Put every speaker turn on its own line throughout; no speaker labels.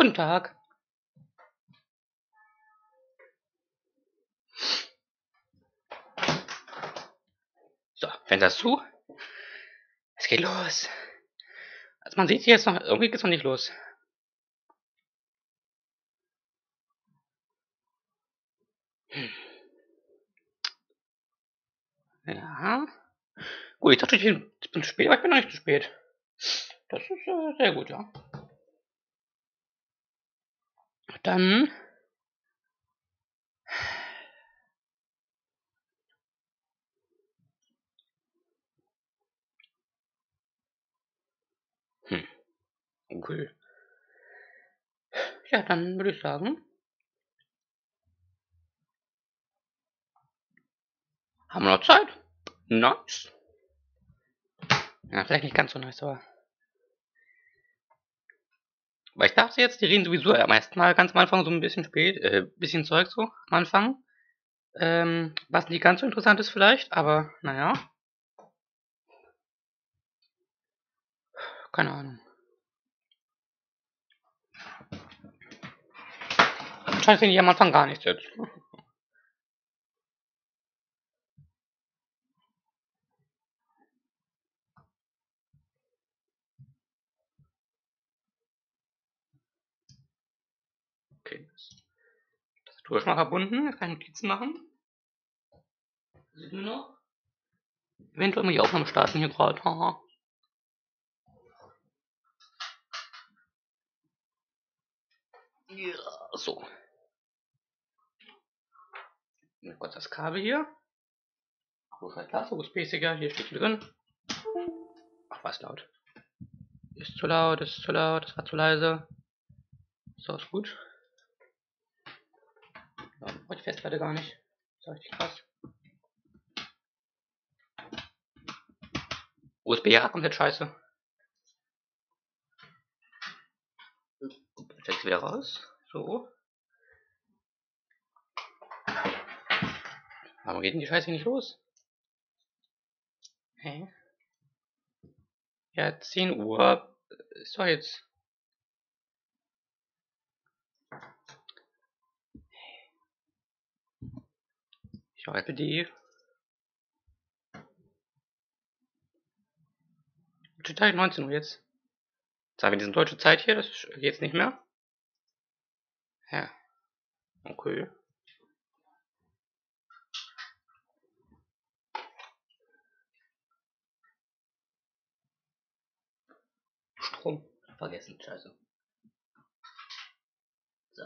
Guten Tag. So, Fenster zu. Es geht los. Also man sieht hier jetzt noch, irgendwie geht's noch nicht los. Ja. Gut, ich dachte, ich bin zu spät, aber ich bin noch nicht zu spät. Das ist sehr gut, ja. Dann. Okay. Ja, dann würde ich sagen. Haben wir noch Zeit? Nice. Ja, vielleicht nicht ganz so nice, aber. Weil ich dachte jetzt, die reden sowieso am ersten Mal ganz am Anfang so ein bisschen spät, bisschen Zeug so am Anfang. Was nicht ganz so interessant ist vielleicht, aber naja. Keine Ahnung. Wahrscheinlich finde ich am Anfang gar nichts jetzt. Okay. Tastatur ist mal verbunden, jetzt kann ich Notizen machen. Sieht nur noch. Eventuell mal die Aufnahme starten hier gerade. Haha. Ja, so. Mal kurz das Kabel hier. Wo ist halt Glas? USB-Sticker, hier steht drin. Ach, was laut. Ist zu laut, ist zu laut, das war zu leise. So, ist gut. Ja, brauche ich Festplatte gar nicht. Das ist richtig krass. USB ja, komplett scheiße. Jetzt wieder raus. So. Warum geht denn die Scheiße nicht los? Hä? Ja, 10 Uhr ist doch jetzt. Ich habe die. Total 19 Uhr jetzt. Jetzt haben wir diese deutsche Zeit hier, das geht jetzt nicht mehr. Ja. Okay. Strom. Vergessen, scheiße. So.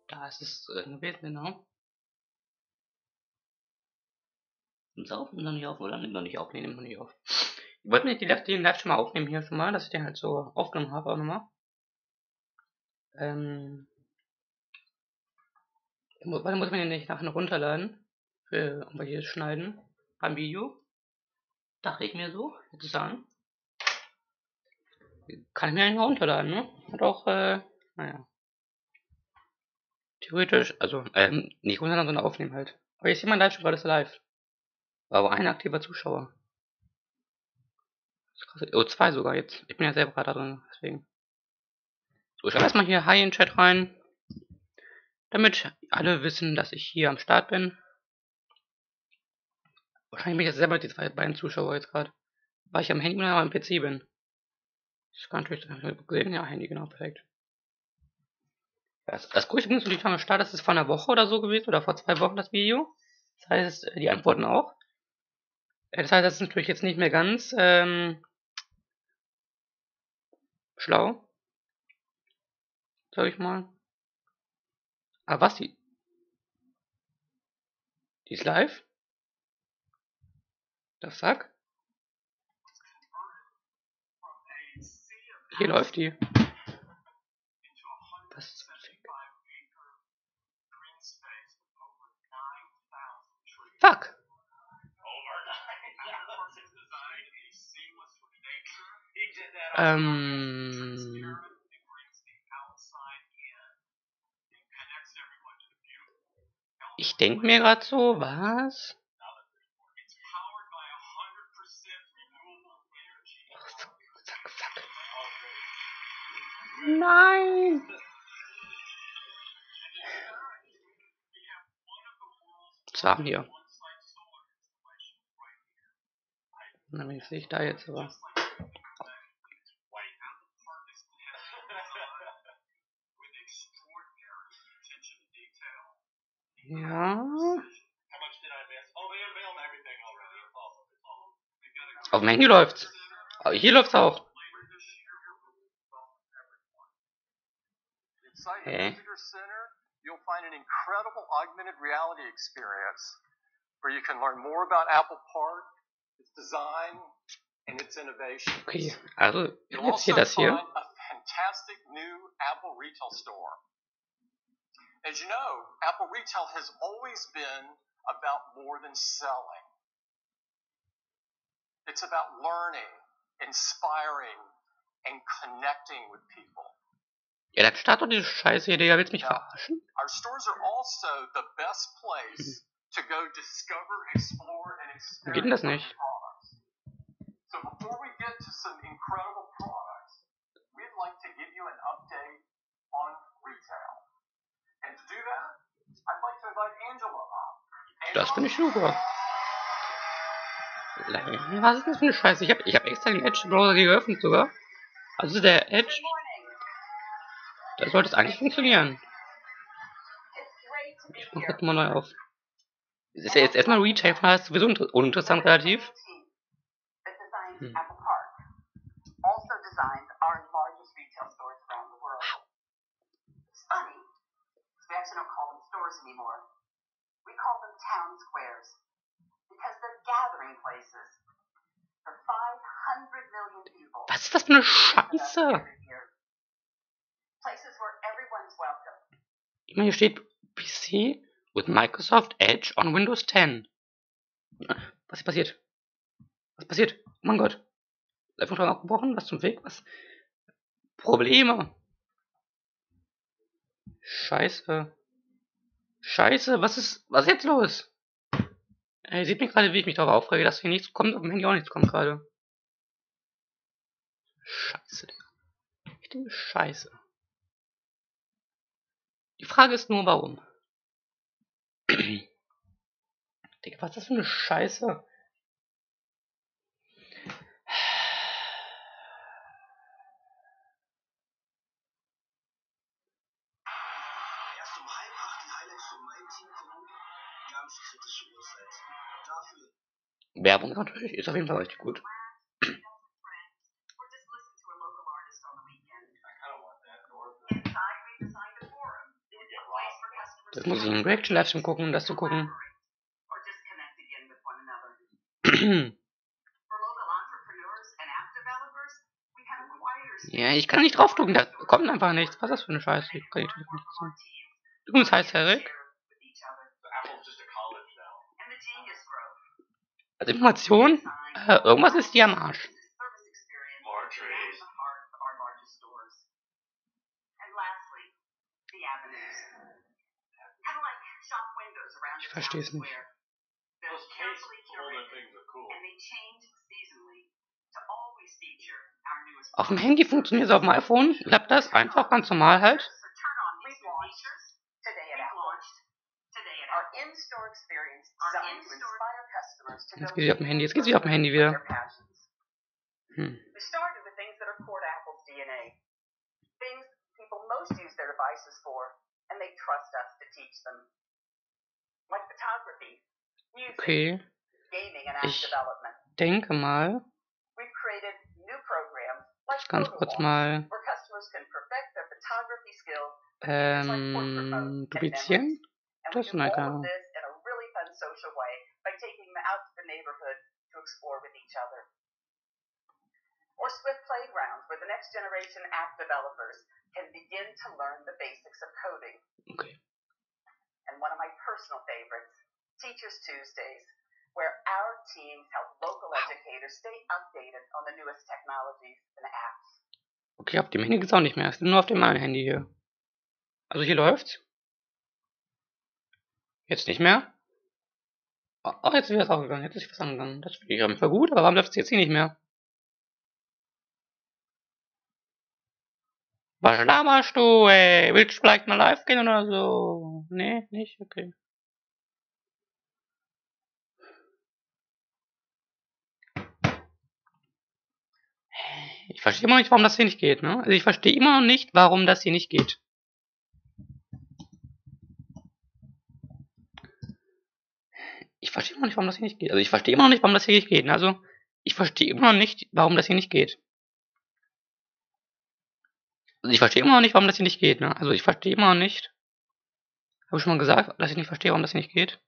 Da ist es gewesen, genau. Nimmt's auf? Nimm noch nicht auf, oder? Nimm noch nicht auf, nee, nimm noch nicht auf. Ich wollte mir den Live schon mal aufnehmen hier schon mal, dass ich den halt so aufgenommen habe auch nochmal. Weil muss man den nicht nachher noch runterladen. Für irgendwelche Schneiden beim Video. Dachte ich mir so, jetzt sagen. Kann ich mir eigentlich mal runterladen, ne? Und auch, naja. Theoretisch, also, nicht runterladen, sondern aufnehmen halt. Aber jetzt hier mein Live-Stream, war das live. War aber ein aktiver Zuschauer. Das ist krass. Oh, 2 sogar jetzt. Ich bin ja selber gerade da drin, deswegen. So, ich schreibe erstmal hier Hi in den Chat rein. Damit alle wissen, dass ich hier am Start bin. Wahrscheinlich bin ich jetzt selber die zwei beiden Zuschauer jetzt gerade. Weil ich am Handy oder am PC bin. Das kann natürlich sehen. Ja, Handy, genau, perfekt. Das gucke ich übrigens so die Tage Start, das ist vor einer Woche oder so gewesen, oder vor 2 Wochen das Video. Das heißt, die Antworten auch. Das heißt, das ist natürlich jetzt nicht mehr ganz schlau. Sag ich mal. Aber was, die ist live? Das fuck? Hier läuft die. Was ist das? Fuck. Ich denke mir gerade so, was? Fuck. Nein! Was war denn hier? Na, wie sehe ich da jetzt aber? Ja. Auf dem Handy läuft's. Aber hier läuft's auch. Hä?
You'll find an incredible augmented reality experience where you can learn more about Apple Park, its design, and its innovation.
Okay, also
You'll
jetzt hier
also
das hier.
find a fantastic new Apple retail store. As you know, Apple retail has always been about more than selling. It's about learning, inspiring, and connecting with people.
Ja, dann start doch diese Scheiße hier, Digga. Willst du mich verarschen?
Our stores are also the best place to go discover, explore, and
Wie geht denn das nicht?
products. So before we get to some incredible products, we'd like to give you an update on retail. And to do that, I'd like to invite Angela up.
Das finde ich super. Was ist das für eine Scheiße? Ich hab extra den Edge-Browser hier geöffnet sogar. Also der Edge. Da sollte es eigentlich funktionieren. Ich mach jetzt mal neu auf. Das ist ja jetzt erstmal Retail, von daher ist sowieso uninteressant relativ. Was ist das für eine Scheiße? Ich meine, hier steht PC with Microsoft Edge on Windows 10. Was ist passiert? Was passiert? Oh mein Gott. Live-Funktion abgebrochen? Was zum Weg? Was? Probleme. Scheiße. Scheiße, was ist jetzt los? Ihr seht mich gerade, wie ich mich darauf aufrege, dass hier nichts kommt, auf dem Handy auch nichts kommt gerade. Scheiße, Digga. Richtige Scheiße. Die Frage ist nur, warum? Digga, was ist das für eine Scheiße?
Erst um 7:30 die Highlights von meinem Team gucken. Ganz kritische Uhrzeit. Dafür.
Werbung natürlich ist auf jeden Fall richtig gut. Das muss ich in Reaction Livestream gucken, um das zu gucken. Ja, ich kann nicht draufdrücken, da kommt einfach nichts. Was ist das für eine Scheiße? Ich kann nicht sehen. Übrigens heißt Eric. Also Information, irgendwas ist hier am Arsch. Ich verstehe es nicht. Auf dem Handy funktioniert es, auf dem iPhone klappt das einfach ganz normal halt. Jetzt geht sie auf dem Handy, wieder. Okay. Ich denke mal, ganz kurz mal duplizieren. Das? Nein, keine Ahnung. Or Swift playgrounds where the next generation app developers can begin to learn the basics of coding. Okay. And one of my personal favorites, Teachers Tuesdays, where our teams help local educators stay updated on the newest technologies and apps. Okay, auf dem Handy geht's auch nicht mehr. Es ist nur auf dem anderen Handy hier. Also hier läuft's. Jetzt nicht mehr. Oh, jetzt ist wieder auch gegangen. Jetzt ist was angegangen. Das finde ich auf jeden Fall gut, aber warum läuft es jetzt hier nicht mehr? Was laberst du, ey? Willst du vielleicht mal live gehen oder so? Nee, nicht? Okay. Ich verstehe immer noch nicht, warum das hier nicht geht, ne? Also ich verstehe immer noch nicht, warum das hier nicht geht. Ich verstehe immer noch nicht, warum das hier nicht geht. Also ich verstehe immer noch nicht, warum das hier nicht geht. Also ich verstehe immer noch nicht, warum das hier nicht geht. Also ich verstehe immer noch nicht, warum das hier nicht geht, ne? Also ich verstehe immer noch nicht. Habe ich schon mal gesagt, dass ich nicht verstehe, warum das hier nicht geht?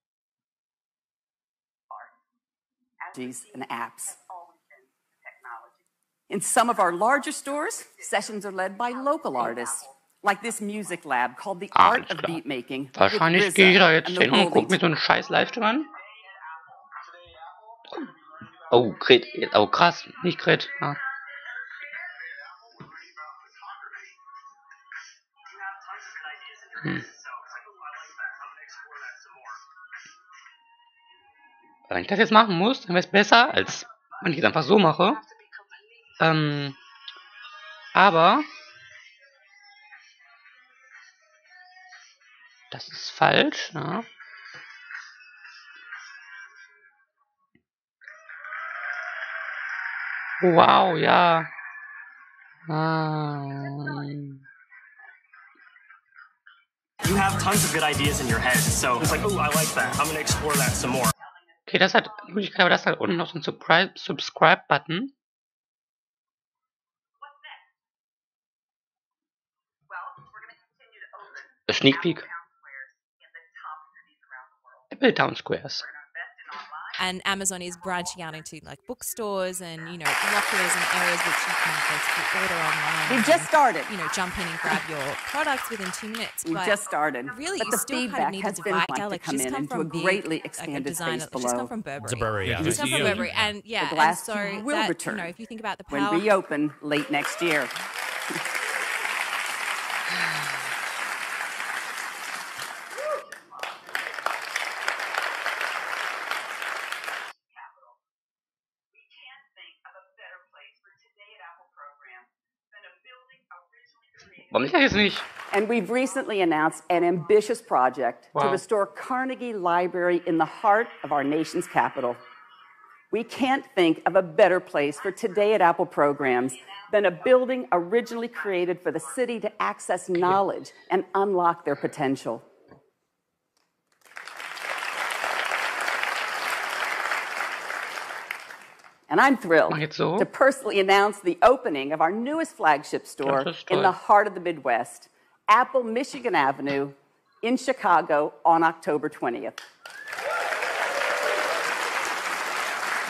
And apps. In some of our larger stores, sessions are led by local artists, like this music lab called the Art of Beat Making.
Wahrscheinlich gehe ich da jetzt hin und gucke mir so einen scheiß Livestream an. Oh, Crit. Oh, krass. Nicht Crit. Ja. Wenn ich das jetzt machen muss, dann wäre es besser, als wenn ich es einfach so mache. Aber das ist falsch, ja. Wow, ja.
You have tons of good ideas in your head, so it's like, oh, I like that. I'm gonna explore that some more.
Okay, das hat Möglichkeit, aber das hat unten noch so ein Subscribe-Button. A sneak peek. Apple Town Squares.
And Amazon is branching out into like bookstores and, you know, lockers and areas which you can basically order online.
We've just started.
You know, jump in and grab your products within 2 minutes.
We've just started.
Really,
but
you
the
still
feedback
kind of
has
need
been
a
like
device.
to
Like
come
she's
in
come
into
from
a greatly expanded space
She's
below.
come from Burberry.
It's a Burberry, yeah.
She's come from Burberry, and yeah,
The glass
and so
tube will
that,
return
you know, if you think about the
when
power.
we open late next year.
Warum ist das jetzt nicht?
And we've recently announced an ambitious project to
Wow.
restore Carnegie Library in the heart of our nation's capital. We can't think of a better place for Today at Apple programs than a building originally created for the city to access knowledge and unlock their potential. And I'm thrilled to personally announce the opening of our newest flagship store in the heart of the Midwest, Apple Michigan Avenue in Chicago on October 20th.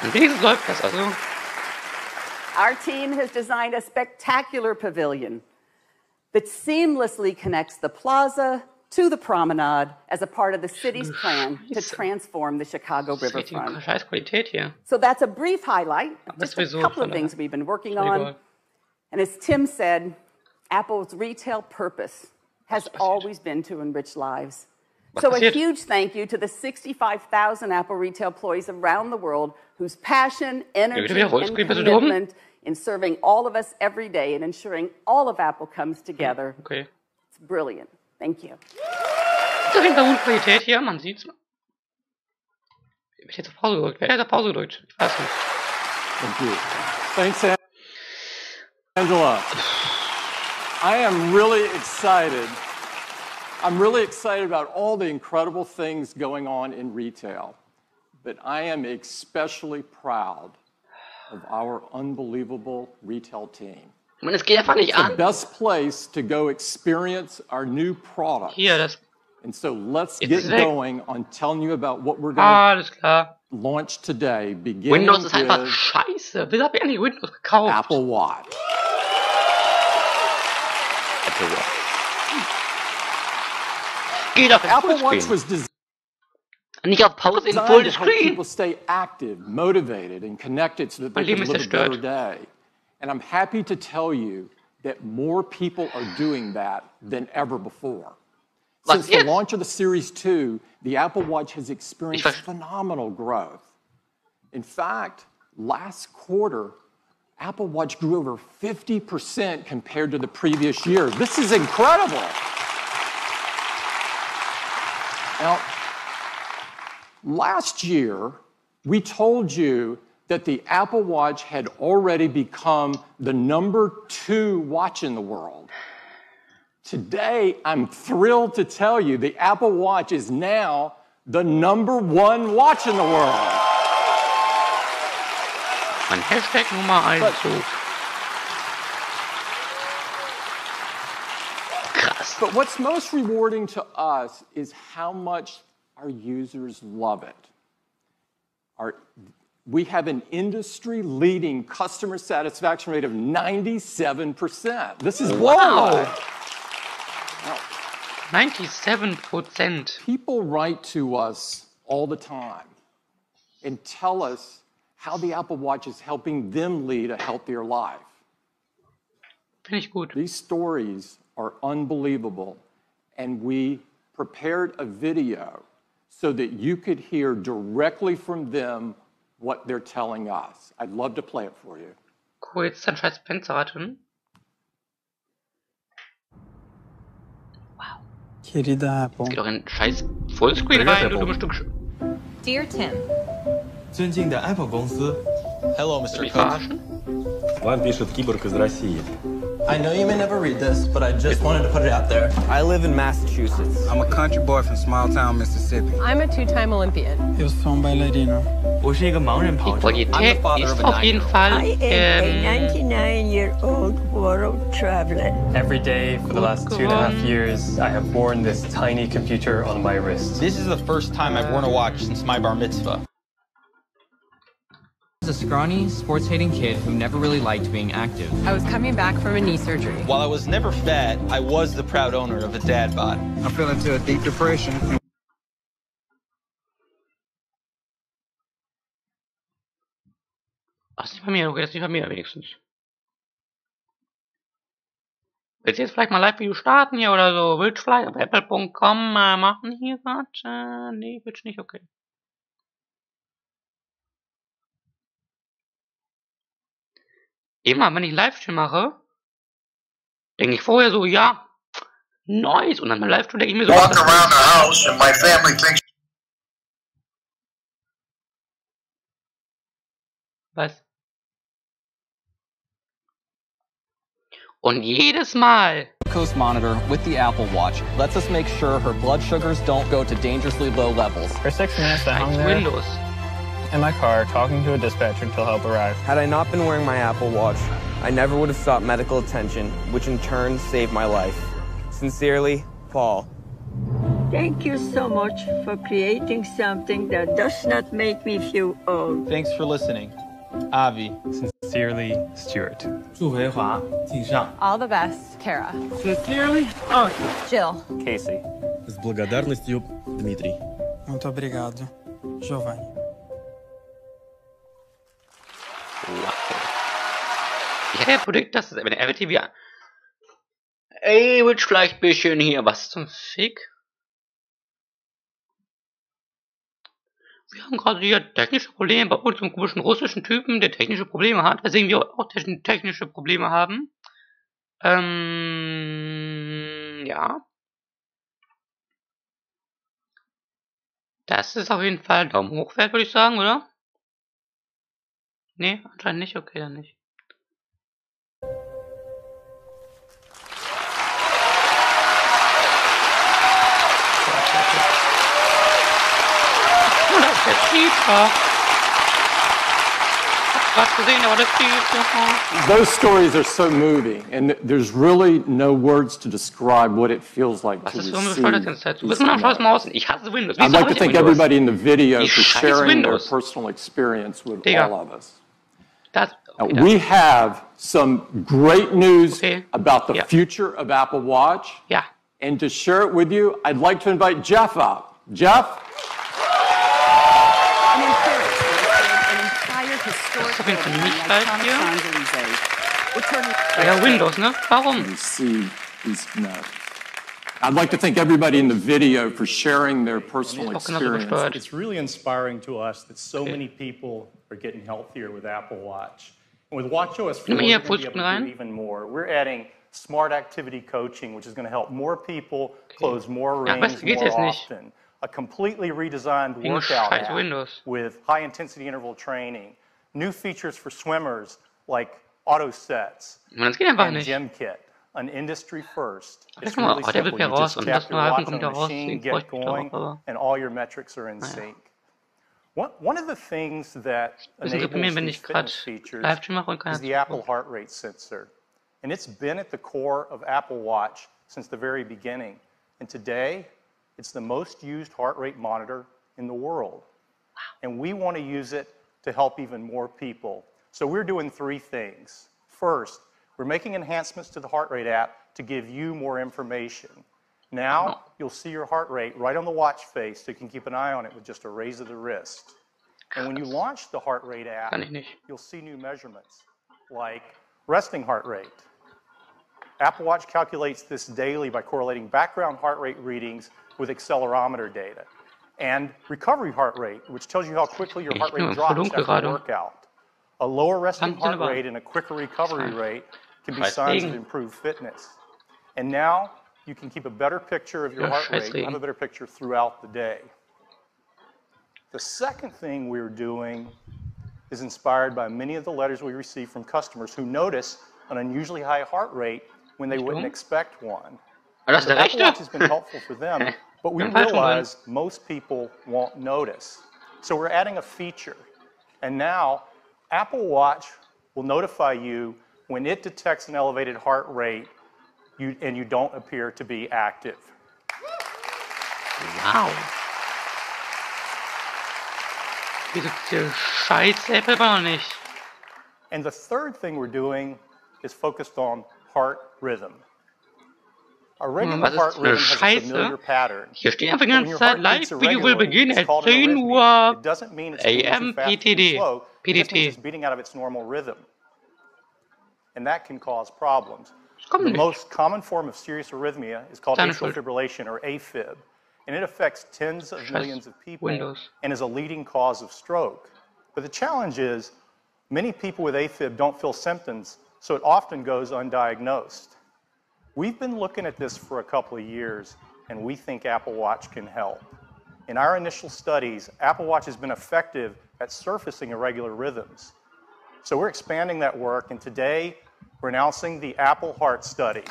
Wenigstens läuft das also.
Our team has designed a spectacular pavilion that seamlessly connects the plaza to the promenade as a part of the city's plan to transform the Chicago riverfront.
Scheiß Qualität hier.
So that's a brief highlight of just a couple of things we've been working on. And as Tim said, Apple's retail purpose has always been to enrich lives. So a huge thank you to the 65,000 Apple retail employees around the world whose passion, energy, and commitment in serving all of us every day and ensuring all of Apple comes together.
Okay.
It's brilliant. Thank you.
Ist auf jeden Fall gute Qualität hier, man sieht's. Wer hat jetzt auf Pause gedrückt? Wer hat auf Pause gedrückt? Ich weiß nicht.
Thank you. Thanks, Angela. I am really excited. I'm really excited about all the incredible things going on in retail, but I am especially proud of our unbelievable retail team.
Man, es geht einfach nicht an.
It's the best place to go experience our new products.
Hier, das.
And so let's get going on telling you about what we're going to launch today. Beginning
Windows ist einfach
with
scheiße. Wieso hab ich eigentlich Windows gekauft?
Apple Watch.
Apple Watch. Geht auf den
Apple Watch was designed
nicht auf Pause in
to
Full
help
Screen.
people stay active, motivated, and connected so that they can live a better day. And I'm happy to tell you that more people are doing that than ever before. Since the launch of the Series 2, the Apple Watch has experienced phenomenal growth. In fact, last quarter, Apple Watch grew over 50% compared to the previous year. This is incredible. Now, last year, we told you that the Apple Watch had already become the #2 watch in the world. Today, I'm thrilled to tell you the Apple Watch is now the #1 watch in the world.
Mein Hashtag Nummer 1 Zug. Krass.
But what's most rewarding to us is how much our users love it. We have an industry-leading customer satisfaction rate of 97%. This is
wow. 97%.
People write to us all the time and tell us how the Apple Watch is helping them lead a healthier life.
Finde ich gut.
These stories are unbelievable, and we prepared a video so that you could hear directly from them what they're telling us. I'd love to play it for you.
Cool, jetzt ist ein scheiß Fenster drin. Wow.
Querida Apple.
Es geht doch in scheiß Fullscreen rein, du dummes Stück.
Dear Tim.
尊敬的 Apple 公司 Hello, Mr.
Cook.
Вам пишет киборг из России.
I know you may never read this, but I just wanted to put it out there. I live in Massachusetts. I'm a country boy from small town Mississippi.
I'm a 2-time Olympian.
Eu sou bailarino.
我是一个盲人跑者。
Die Qualität ist auf jeden Fall
I am a 99-year-old world traveler.
Every day for the last 2.5 years, I have worn this tiny computer on my wrist.
This is the first time I've worn a watch since my bar mitzvah.
I was a scrawny, sports-hating kid who never really liked being active.
I was coming back from a knee surgery.
While I was never fat, I was the proud owner of a dad bod. I fell into a deep depression.
Ach, das ist nicht bei mir, okay, das ist nicht bei mir wenigstens. Willst du jetzt vielleicht mal Live-Video starten hier oder so? Willst du vielleicht auf apple.com machen hier gerade? Nee, willst du nicht, okay. Immer, wenn ich einen Livestream mache, denke ich vorher so, ja, nice. Und dann beim Livestream denke ich mir so,
walk around the house and my family thinks.
Was? Und jedes Mal.
Glucose monitor with the Apple Watch lets us make sure her blood sugars don't go to dangerously low levels.
For 6 minutes, I hung there
Windows.
in my car talking to a dispatcher until help arrived.
Had I not been wearing my Apple Watch, I never would have sought medical attention, which in turn saved my life. Sincerely, Paul.
Thank you so much for creating something that does not make me feel old.
Thanks for listening. Avi.
Sincerely, Stuart.
祝回华，敬上。
All the best, Kara.
Sincerely,
Jill.
Casey.
С благодарностью, Дмитрий.
Muito obrigado, Giovanni.
Wow. Ich hätte ja Produkt, dass wenn der Apple TV. Ey, willst du vielleicht ein bisschen hier? Was zum Fick? Wir haben gerade hier technische Probleme bei uns, einem komischen russischen Typen, der technische Probleme hat. Deswegen wir auch technische Probleme haben. Ja. Das ist auf jeden Fall Daumen hoch wert, würde ich sagen, oder? Nee, anscheinend nicht. Okay, dann nicht. Und das ist der Speaker.
Those stories are so moving, and there's really no words to describe what it feels like to receive. I'd like to thank everybody in the video for sharing their personal experience with all of us. We have some great news about the future of Apple Watch.
Yeah.
And to share it with you, I'd like to invite Jeff up. Jeff?
Das ist auf jeden Fall nicht bald hier. Ja, Windows, ne? Warum?
I'd like to thank everybody in the video for sharing their personal experience.
It's really inspiring to us that so many people are getting healthier with Apple Watch.
With WatchOS 4, we're going to be able to do even more. We're adding smart activity coaching, which is going to help more people close more rings more often. A completely redesigned workout app with high-intensity interval training. New features for swimmers like auto sets and Gym Kit. An industry first. It's really simple. You just tap your watch on the machine, get going, and all your metrics are in sync. One of the things that enables these fitness features is the Apple heart rate sensor. And it's been at the core of Apple Watch since the very beginning. And today, it's the most used heart rate monitor in the world. And we want to use it to help even more people. So we're doing 3 things. First, we're making enhancements to the heart rate app to give you more information. Now, you'll see your heart rate right on the watch face, so you can keep an eye on it with just a raise of the wrist. And when you launch the heart rate app, you'll see new measurements, like resting heart rate. Apple Watch calculates this daily by correlating background heart rate readings with accelerometer data. And recovery heart rate, which tells you how quickly your heart rate drops after a workout. A lower resting heart rate and a quicker recovery rate can be signs of improved fitness. And now, you can keep a better picture of your heart rate and have a better picture throughout the day. The second thing we're doing is inspired by many of the letters we receive from customers who notice an unusually high heart rate when they wouldn't expect one. So Apple Watch has been helpful for them, but we realize most people won't notice. So we're adding a feature. And now, Apple Watch will notify you when it detects an elevated heart rate and you don't appear to be active.
Wow. Diese scheiß Apple war noch nicht.
And the third thing we're doing is focused on heart rhythm. A regular heart rhythm has a familiar pattern.
Hier steht einfach die ganze Zeit, Live-Video will beginnen at 10 Uhr AM PTD.
It's just beating out of its normal rhythm. And that can cause problems. The most common form of serious arrhythmia is called atrial fibrillation, or AFib, and it affects tens of millions of people and is a leading cause of stroke. But the challenge is, many people with AFib don't feel symptoms, so it often goes undiagnosed. We've been looking at this for a couple of years, and we think Apple Watch can help. In our initial studies, Apple Watch has been effective at surfacing irregular rhythms. So we're expanding that work, and today, we're announcing the Apple Heart Study.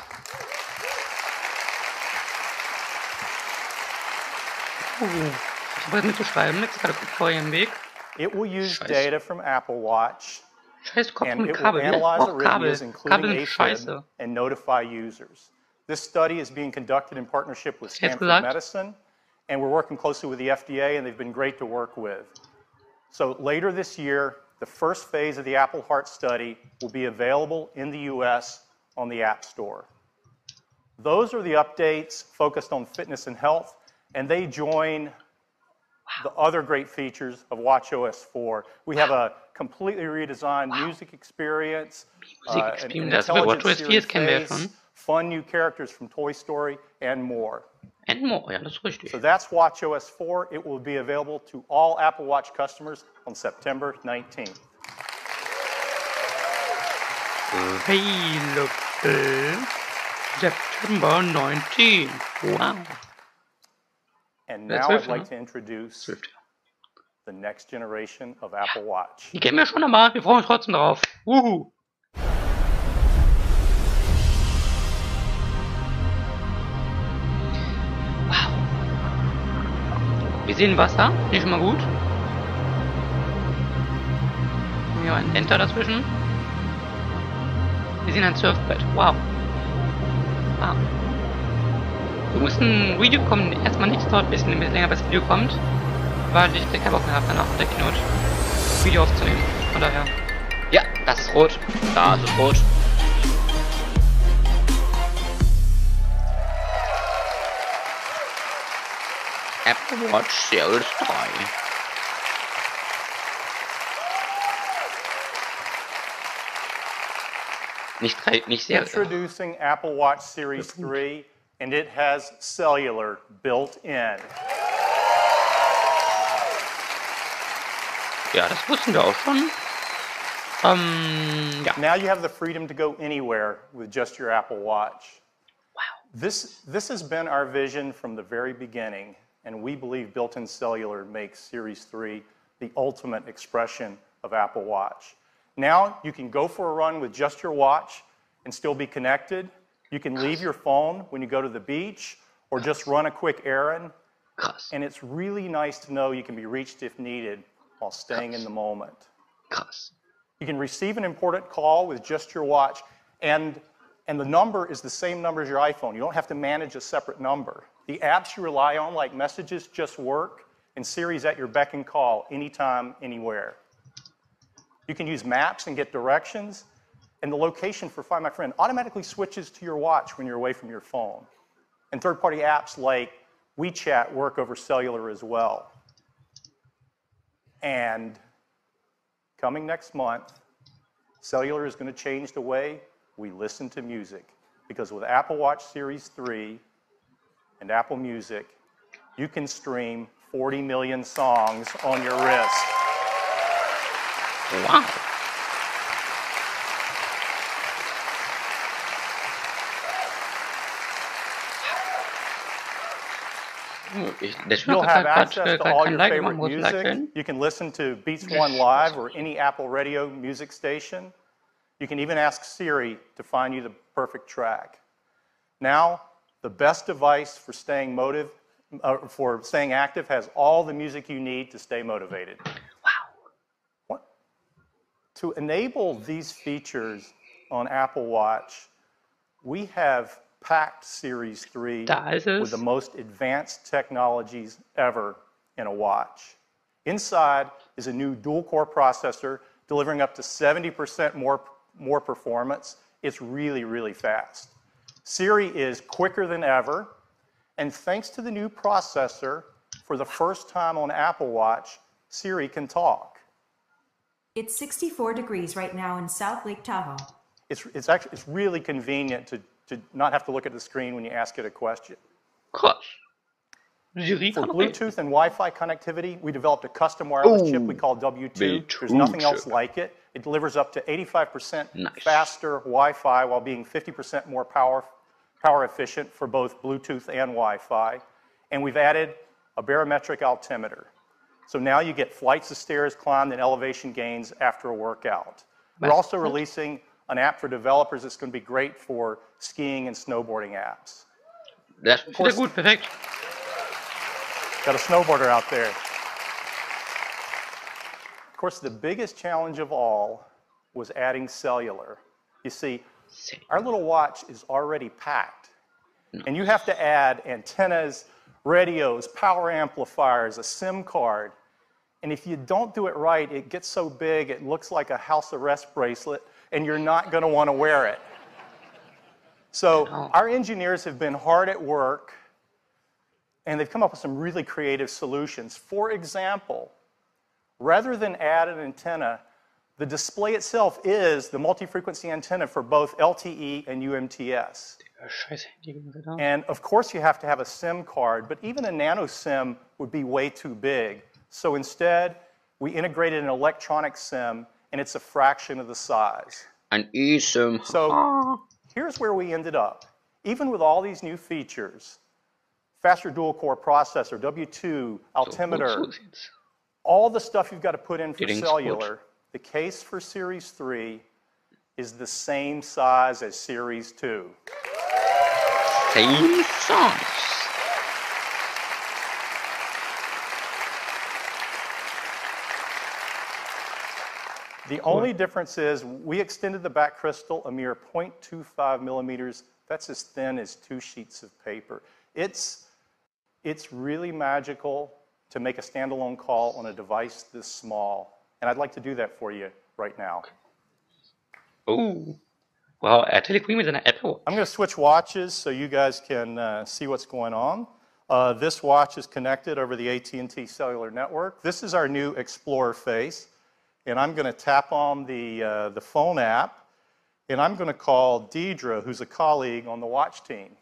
It will use data from Apple Watch, and it will analyze arrhythmias, including AFib, and notify users. This study is being conducted in partnership with Stanford Medicine, and we're working closely with the FDA, and they've been great to work with. So later this year, the first phase of the Apple Heart Study will be available in the US on the App Store. Those are the updates focused on fitness and health, and they join the other great features of WatchOS 4. We have a completely redesigned music experience, an intelligent Siri face, fun new characters from Toy Story, and more.
And more, ja, das ist richtig.
So that's WatchOS 4. It will be available to all Apple Watch customers on September 19th.
Available September 19th. Wow.
And now I'd like to introduce the next generation of Apple Watch.
Die kennen wir schon, aber wir freuen uns trotzdem drauf. Wuhu. Wir sehen Wasser, finde ich schon mal gut. Hier ein Enter dazwischen. Wir sehen ein Surfbrett. Wow. Wow. Wir mussten ein Video kommen, erstmal nichts dauert, bis ein bisschen länger das Video kommt. Weil ich keinen Bock mehr habe, danach auf der Keynote Video aufzunehmen. Von daher. Ja, das ist rot. Da ist es rot. Apple Watch Series 3. Nicht sehr.
Introducing Apple Watch Series 3, and it has cellular built in.
Ja, das wussten wir auch schon. Ja.
Now you have the freedom to go anywhere with just your Apple Watch.
Wow.
This has been our vision from the very beginning, and we believe built-in cellular makes Series 3 the ultimate expression of Apple Watch. Now you can go for a run with just your watch and still be connected. You can leave your phone when you go to the beach or just run a quick errand. And it's really nice to know you can be reached if needed while staying in the moment. You can receive an important call with just your watch, and the number is the same number as your iPhone. You don't have to manage a separate number. The apps you rely on, like Messages, just work, and Siri's at your beck and call anytime, anywhere. You can use maps and get directions, and the location for Find My Friend automatically switches to your watch when you're away from your phone. And third-party apps like WeChat work over cellular as well. And coming next month, cellular is going to change the way we listen to music. Because with Apple Watch Series 3 and Apple Music, you can stream 40 million songs on your wrist.
Wow.
You'll have access to all your favorite music. You can listen to Beats One Live or any Apple radio music station. You can even ask Siri to find you the perfect track. Now, the best device for staying active has all the music you need to stay motivated. Wow. To enable these features on Apple Watch, we have packed Series 3 with the most advanced technologies ever in a watch. Inside is a new dual-core processor delivering up to 70% more performance. It's really, really fast. Siri is quicker than ever, and thanks to the new processor, for the first time on Apple Watch, Siri can talk.
It's 64 degrees right now in South Lake Tahoe.
It's really convenient to not have to look at the screen when you ask it a question. For Bluetooth and Wi-Fi connectivity, we developed a custom wireless chip we call W2. There's nothing else like it. It delivers up to 85% faster Wi-Fi while being 50% more power efficient for both Bluetooth and Wi-Fi. And we've added a barometric altimeter. So now you get flights of stairs climbed and elevation gains after a workout. We're also releasing an app for developers that's going to be great for skiing and snowboarding apps.
Das ist wieder gut, perfekt.
Got a snowboarder out there. Of course, the biggest challenge of all was adding cellular. You see, our little watch is already packed. And you have to add antennas, radios, power amplifiers, a SIM card. And if you don't do it right, it gets so big it looks like a house arrest bracelet, and you're not going to want to wear it. So our engineers have been hard at work, and they've come up with some really creative solutions. For example, rather than add an antenna, the display itself is the multi-frequency antenna for both LTE and UMTS. And of course you have to have a SIM card, but even a nano SIM would be way too big. So instead, we integrated an electronic SIM, and it's a fraction of the size.
An eSIM.
So here's where we ended up. Even with all these new features, faster dual-core processor, W2, altimeter, all the stuff you've got to put in for cellular, the case for Series 3 is the same size as Series 2.
Same size.
The only difference is we extended the back crystal a mere 0.25 millimeters. That's as thin as 2 sheets of paper. It's really magical to make a standalone call on a device this small. And I'd like to do that for you right now.
Oh, wow, telequeen with an Apple.
I'm going to switch watches so you guys can see what's going on. This watch is connected over the AT&T cellular network. This is our new Explorer face. And I'm going to tap on the phone app, and I'm going to call Deidre, who's a colleague on the watch team.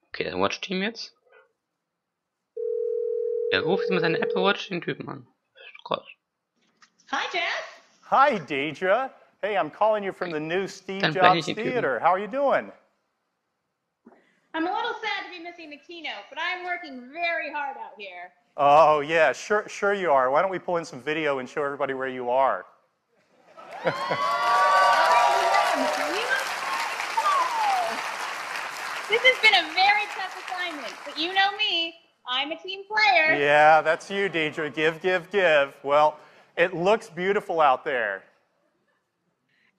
Okay, das Watch-Team jetzt. Er ruft mit seiner Apple Watch den Typen an. Krass.
Hi, Jeff.
Hi, Deidre. Hey, I'm calling you from the new Steve Jobs Theater. How are you doing?
I'm a little sad to be missing the keynote, but I'm working very hard out here.
Oh, yeah, sure you are. Why don't we pull in some video and show everybody where you are?
This has been a very tough assignment, but you know me. I'm a team player.
Yeah, that's you, Deidre. Give. Well, it looks beautiful out there.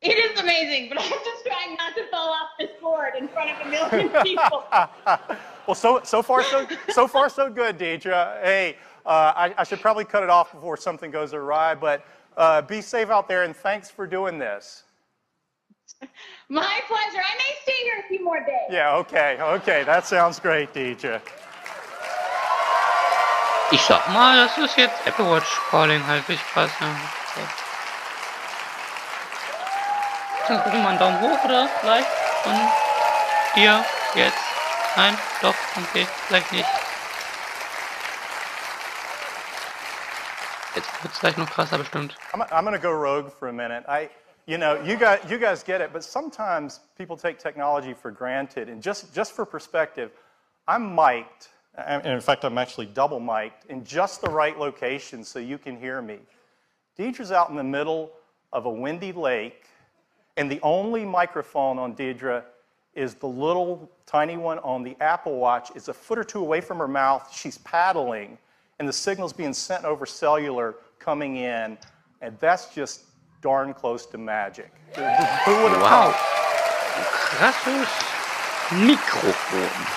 It is amazing, but I'm just trying not to fall off this board in front of a million people.
Well, so far so good, Deidre. Hey, I should probably cut it off before something goes awry, but be safe out there, and thanks for doing this.
My pleasure. I may stay here a few more days.
Yeah, okay. That sounds great, Deidre.
Ich sag mal, das ist jetzt Apple Watch Calling halt richtig krass, ja. Dann gucken wir mal einen Daumen hoch oder vielleicht von dir jetzt. Nein, doch, okay, vielleicht nicht. Jetzt wird es gleich noch krasser bestimmt.
I'm gonna go rogue for a minute. You know, you guys get it, but sometimes people take technology for granted. And just for perspective, I'm mic'd, and in fact, I'm actually double mic'd in just the right location so you can hear me. Deidre's out in the middle of a windy lake, and the only microphone on Deidre is the little tiny one on the Apple Watch. It's a foot or two away from her mouth. She's paddling, and the signal's being sent over cellular coming in, and that's just darn close to magic. Who would have
thought? Krasses Mikrofon.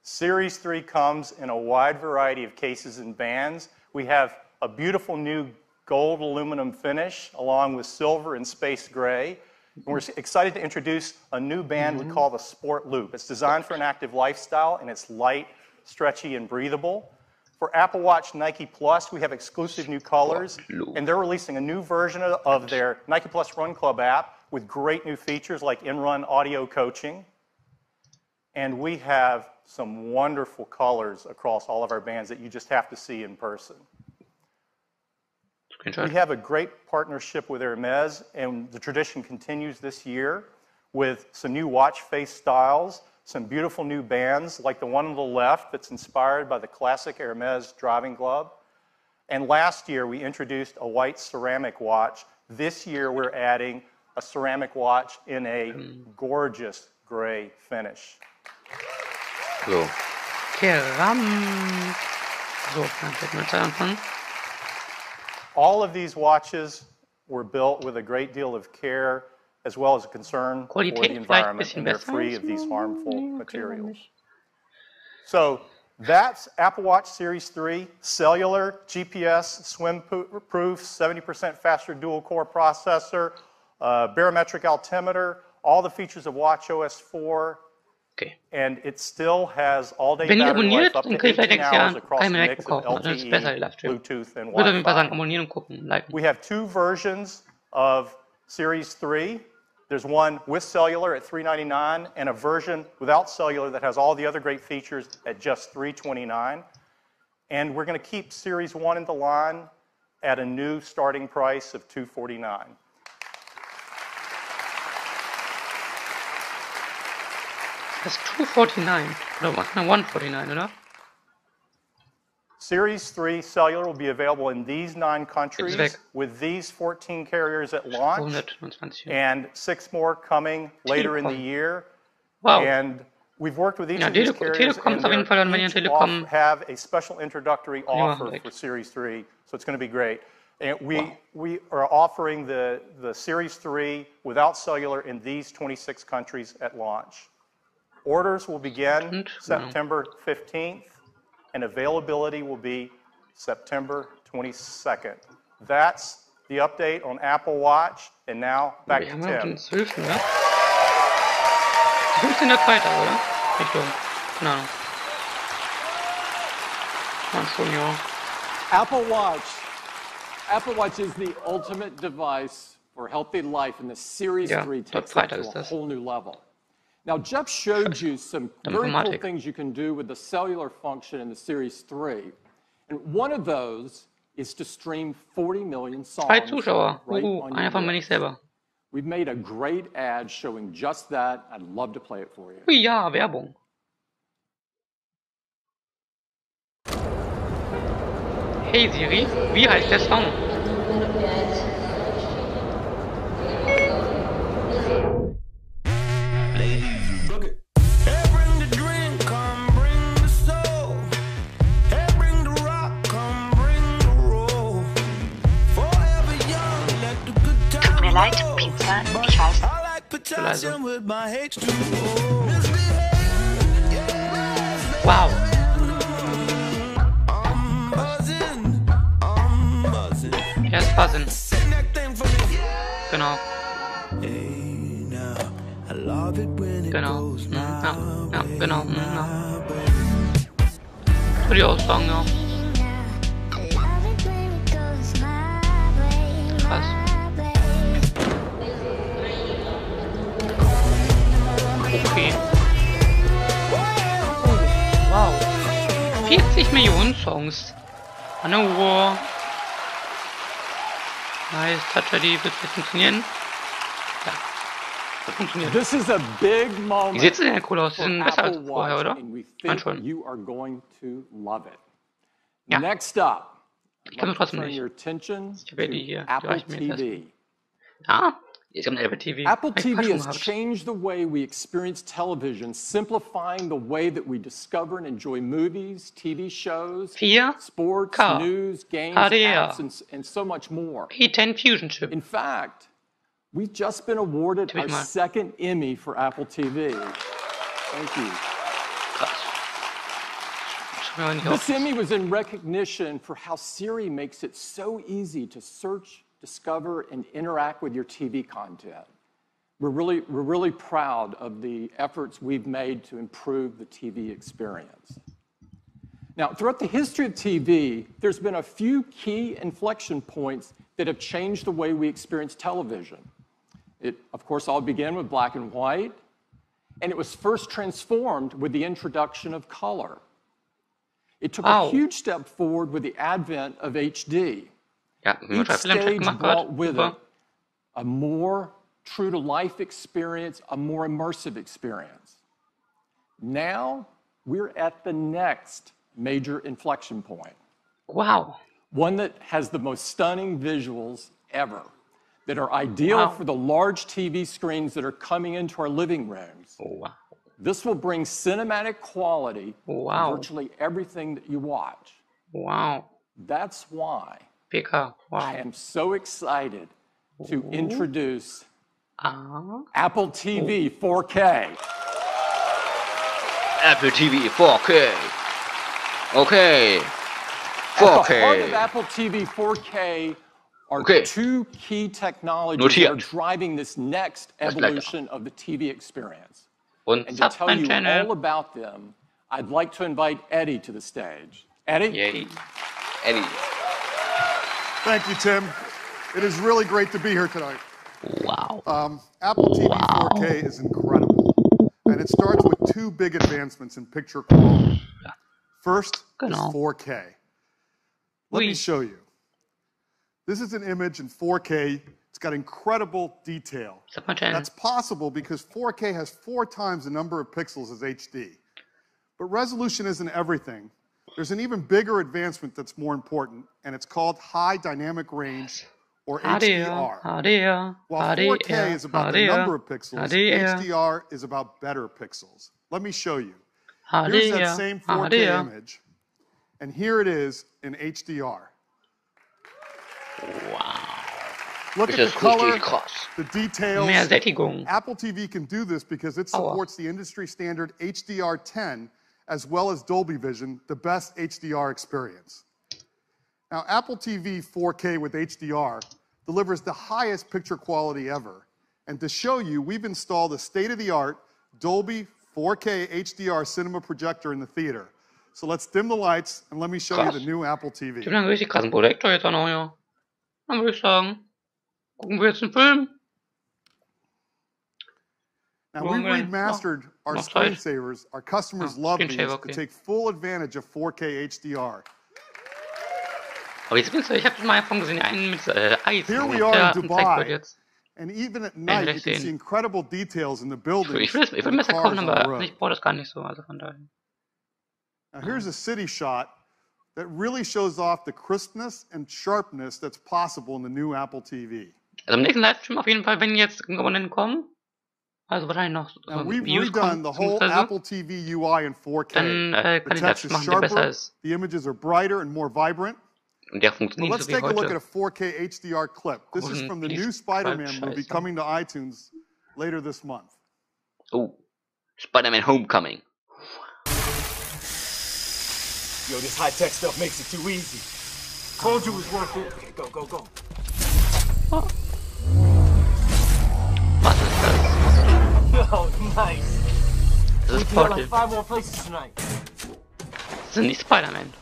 Series 3 comes in a wide variety of cases and bands. We have a beautiful new gold aluminum finish along with silver and space gray. And we're excited to introduce a new band we call the Sport Loop. It's designed for an active lifestyle, and it's light, stretchy, and breathable. For Apple Watch Nike Plus, we have exclusive new colors, and they're releasing a new version of their Nike Plus Run Club app with great new features like in-run audio coaching. And we have some wonderful colors across all of our bands that you just have to see in person. We have a great partnership with Hermes, and the tradition continues this year with some new watch face styles, some beautiful new bands like the one on the left that's inspired by the classic Hermes driving glove. And last year we introduced a white ceramic watch. This year we're adding a ceramic watch in a gorgeous gray finish.
So. So, anfangen.
All of these watches were built with a great deal of care as well as a concern for the environment, and they're free of these harmful materials. So that's Apple Watch Series 3, cellular, GPS, swim-proof, 70% faster dual-core processor, barometric altimeter, all the features of watchOS 4, and it still has all-day battery life up to 18 hours across a mix of LTE, Bluetooth, and Wi-Fi. We have two versions of Series 3. There's one with cellular at $399 and a version without cellular that has all the other great features at just $329. And we're going to keep Series 1 in the line at a new starting price of $249.
Das ist 249 oder was? 149, oder?
Series 3 cellular will be available in these 9 countries with these 14 carriers at launch and 6 more coming later in the year.
Wow.
And we've worked with each of these carriers and each have a special introductory offer for Series 3, so it's going to be great. And we are offering the Series 3 without cellular in these 26 countries at launch. Orders will begin September 15th, and availability will be September 22nd. That's the update on Apple Watch, and now back to Tim.
Ne? 15. Freitag, oder? Richtung. Keine Ahnung.
Apple Watch is the ultimate device
for a healthy life, and the Series 3 takes it to a whole new level. Now, Jeff showed you some very cool things you can do with the cellular function in the Series 3. And one of those is to stream 40 million songs right on your device. We've made a great ad showing just that. I'd love to play it for you.
Ja, Werbung. Hey Siri, wie heißt der Song?
Tut mir leid, Pizza, ich weiß.
Zu leise. Wow. Er ist buzzing. Genau. Genau. Ja, genau. Ja. Würde ich auch sagen, ja. Krass. Okay. Wow. 40 Millionen Songs. An der Uhr. Nice, Touch ID, wird das funktionieren? Ja. Das funktioniert.
This is a big moment.
Die sehen ja cool aus, die sind besser als vorher, oder? Nein, schon.
You are going to love it.
Ja.
Next up,
ich kann es trotzdem nicht. Ich habe die hier, die reicht mir jetzt. Ja, jetzt kommt Apple TV.
Apple TV has changed the way we experience television, simplifying the way that we discover and enjoy movies, TV shows, sports, news, games, apps, and so much more.
A10 Fusion Chip.
In fact, we've just been awarded our second Emmy for Apple TV. Thank you. This Emmy was in recognition for how Siri makes it so easy to search, discover, and interact with your TV content. We're really proud of the efforts we've made to improve the TV experience. Now, throughout the history of TV, there's been a few key inflection points that have changed the way we experience television. It, of course, all began with black and white, and it was first transformed with the introduction of color. It took a huge step forward with the advent of HD. Each stage brought with it a more true-to-life experience, a more immersive experience. Now, we're at the next major inflection point.
Wow.
One that has the most stunning visuals ever, that are ideal for the large TV screens that are coming into our living rooms.
Wow.
This will bring cinematic quality to virtually everything that you watch.
Wow.
That's why
I
am so excited to introduce Apple TV 4K.
Apple TV 4K. Okay. 4K.
At the heart of Apple TV 4K are two key technologies that are driving this next evolution of the TV experience. And to tell you all about them, I'd like to invite Eddie to the stage. Eddie?
Yay.
Eddie.
Thank you, Tim. It is really great to be here tonight.
Wow.
Apple TV 4K is incredible. And it starts with two big advancements in picture quality. First is 4K. Let me show you. This is an image in 4K. It's got incredible detail. That's possible because 4K has 4 times the number of pixels as HD. But resolution isn't everything. There's an even bigger advancement that's more important, and it's called high dynamic range, or HDR. While 4K is about the number of pixels, HDR is about better pixels. Let me show you. Here's that same 4K image, and here it is in HDR.
Wow.
Look at the color, the details. Apple TV can do this because it supports the industry standard HDR10 as well as Dolby Vision, the best HDR experience. Now, Apple TV 4K with HDR delivers the highest picture quality ever. And to show you, we've installed a state-of-the-art Dolby 4K HDR cinema projector in the theater. So let's dim the lights and let me show you the new Apple TV.
Ich habe einen richtig krassen Projektor jetzt auch noch hier. Dann würde ich sagen, Gucken wir jetzt einen Film?
Now, we remastered our screensavers. Our customers love these to take full advantage of 4K HDR.
Aber jetzt ich habe mal davon gesehen, einen mit Eis.
Here we are in Dubai, and even at night you can see incredible details in the buildings.
Ich will mir das kaufen, aber ich brauche das gar nicht so, also von daher.
Now here's a city shot that really shows off the crispness and sharpness that's possible in the new Apple TV.
Also im nächsten Livestream auf jeden Fall, wenn jetzt Komponenten kommen, also wahrscheinlich noch so
we've redone the whole Apple TV UI in 4K.
Dann kann ich das machen, der besser ist.
The images are brighter and more vibrant.
Und der funktioniert
let's take a look at a 4K HDR clip. This is from the new Spider-Man movie coming to iTunes later this month.
Oh, Spider-Man Homecoming.
Yo, this high-tech stuff makes it too easy. Told you it was worth it. Okay, go, go, go.
Oh. Was ist das?
Oh, nice.
Das ist Portal.
Like 5 more places tonight.
Das sind nicht Spider-Man.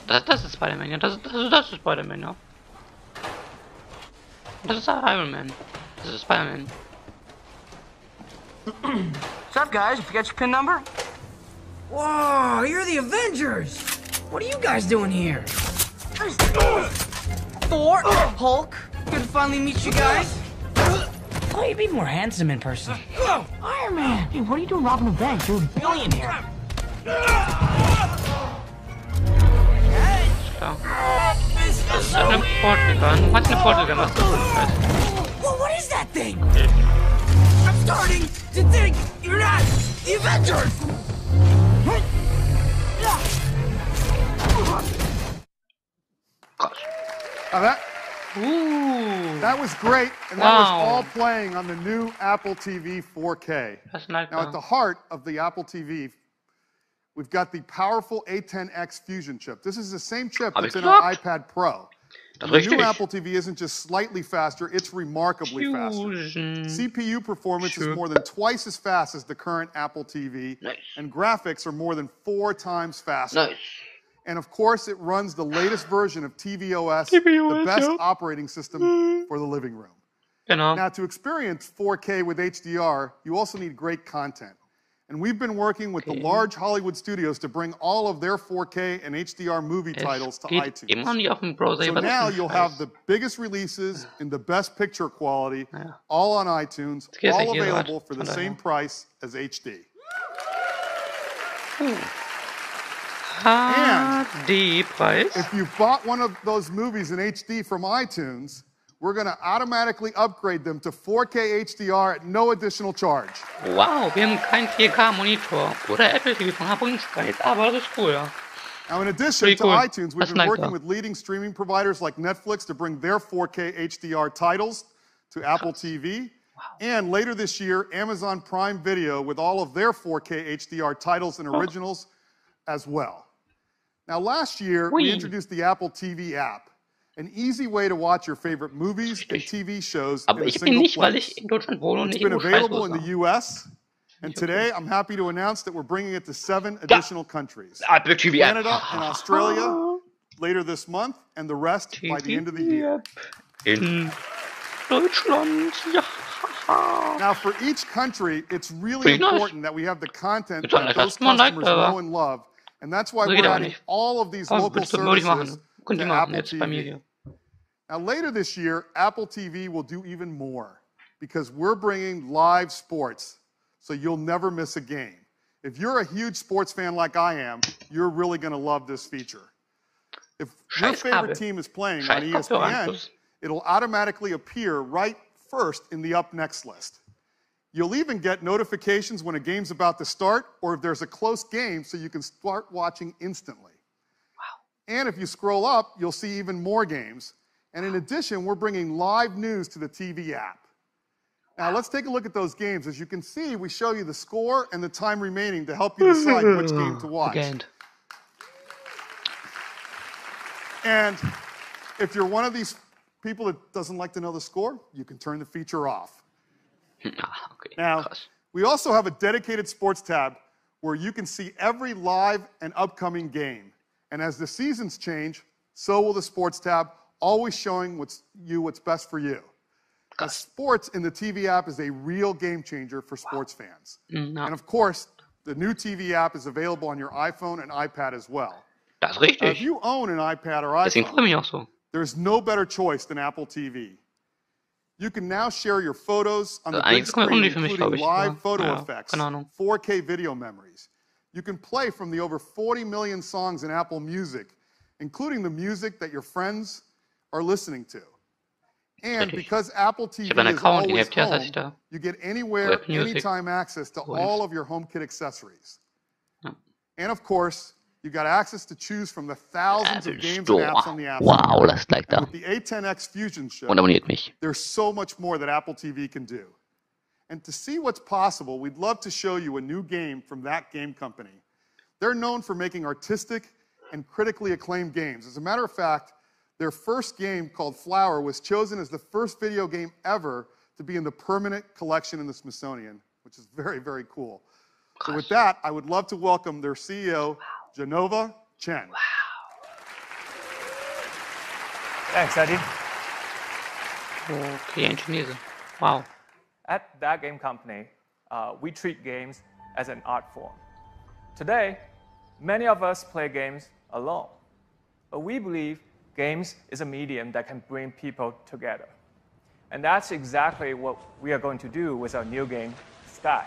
Das ist Spider-Man, ja. Das ist Spider-Man, ja. Das ist Iron Man. Das ist Spider-Man.
What's up, guys? You forget your PIN number? Whoa, you're the Avengers! What are you guys doing here? Thor, Hulk, good to finally meet you guys. Oh, you'd be more handsome in person. Iron Man! Hey, what are you doing robbing a bank? You're a billionaire.
Das ist eine Portal Gun. Hat eine Portal Gun, was
Well, what is that thing? I'm starting to think you're not the Avengers!
Now that was great, and that was all playing on the new Apple TV 4K. Now, at the heart of the Apple TV, we've got the powerful A10X Fusion chip. This is the same chip that's in our iPad Pro. The new Apple TV isn't just slightly faster, it's remarkably faster. CPU performance is more than twice as fast as the current Apple TV, and graphics are more than 4 times faster. And of course, it runs the latest version of tvOS, the best operating system for the living room. Now, to experience 4K with HDR, you also need great content. And we've been working with the large Hollywood studios to bring all of their 4K and HDR movie titles to iTunes. So now you'll have the biggest releases in the best picture quality, all on iTunes, all available for the same price as HD. And if you bought one of those movies in HD from iTunes, we're going to automatically upgrade them to 4K HDR at no additional charge.
Wow, wir haben keinen 4K-Monitor oder Apple TV von uns gar nicht, aber das ist cool, ja.
Now, in addition to iTunes, we've been working with leading streaming providers like Netflix to bring their 4K HDR titles to Apple TV. And later this year, Amazon Prime Video with all of their 4K HDR titles and originals as well. Now, last year, we introduced the Apple TV app, an easy way to watch your favorite movies and TV shows in a single place. It's been available in the US, and today I'm happy to announce that we're bringing it to 7 additional countries. Canada and Australia later this month, and the rest by the end of the year.
In Deutschland, ja.
Now, for each country, it's really important that we have the content that those customers know and love, and that's why we're adding all of these local services to Apple TV. Now, later this year, Apple TV will do even more because we're bringing live sports, so you'll never miss a game. If you're a huge sports fan like I am, you're really going to love this feature. If your favorite team is playing on ESPN, it'll automatically appear right first in the Up Next list. You'll even get notifications when a game's about to start or if there's a close game so you can start watching instantly. And if you scroll up, you'll see even more games. And in addition, we're bringing live news to the TV app. Now, let's take a look at those games. As you can see, we show you the score and the time remaining to help you decide which game to watch. And if you're one of these people that doesn't like to know the score, you can turn the feature off. Now, we also have a dedicated sports tab where you can see every live and upcoming game. And as the seasons change, so will the sports tab, always showing what's best for you. Sports in the TV app is a real game changer for sports fans. And of course, the new TV app is available on your iPhone and iPad as well.
Das ist richtig.
If you own an iPad or
Deswegen freue ich mich auch so.
there's no better choice than Apple TV. You can now share your photos on the big screen, including live photo effects, 4K video memories. You can play from the over 40 million songs in Apple Music, including the music that your friends are listening to. And because Apple TV is always
Ineptias,
home, you get anywhere, anytime access to all of your HomeKit accessories. And of course, you got access to choose from the thousands of games and apps on the App Store.
Wow, lasst Like da.
With the A10X Fusion chip,
Und abonniert mich.
there's so much more that Apple TV can do. And to see what's possible, we'd love to show you a new game from that game company. They're known for making artistic and critically acclaimed games. As a matter of fact, their first game, called Flower, was chosen as the first video game ever to be in the permanent collection in the Smithsonian, which is very, very cool. So with that, I would love to welcome their CEO, Genova Chen.
Thanks, Eddie.
Okay, ein Chinese. Wow.
At that game company, we treat games as an art form. Today, many of us play games alone, but we believe games is a medium that can bring people together. And that's exactly what we are going to do with our new game, Sky.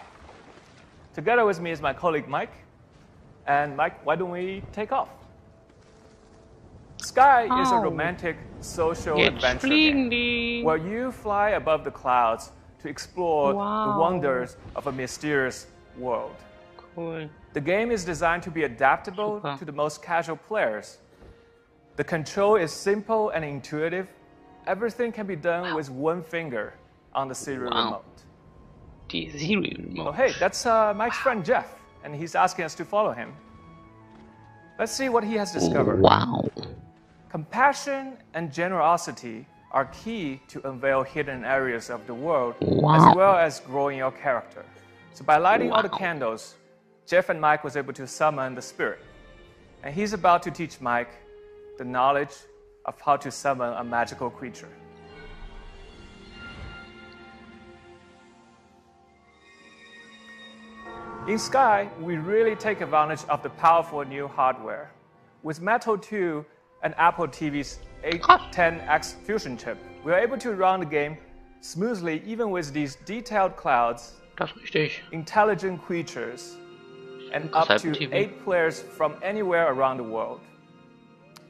Together with me is my colleague, Mike. And Mike, why don't we take off? Sky is a romantic social adventure game where you fly above the clouds to explore the wonders of a mysterious world.
Cool.
The game is designed to be adaptable to the most casual players. The control is simple and intuitive. Everything can be done with one finger on the serial remote.
Die serial remote.
Oh, hey, that's Mike's friend Jeff, and he's asking us to follow him. Let's see what he has discovered.
Wow.
Compassion and generosity are key to unveil hidden areas of the world, as well as growing your character. So by lighting all the candles, Jeff and Mike was able to summon the spirit. And he's about to teach Mike the knowledge of how to summon a magical creature. In Sky, we really take advantage of the powerful new hardware. With Metal 2 and Apple TV's A10X Fusion chip, we are able to run the game smoothly even with these detailed clouds, intelligent creatures, and up to 8 players from anywhere around the world.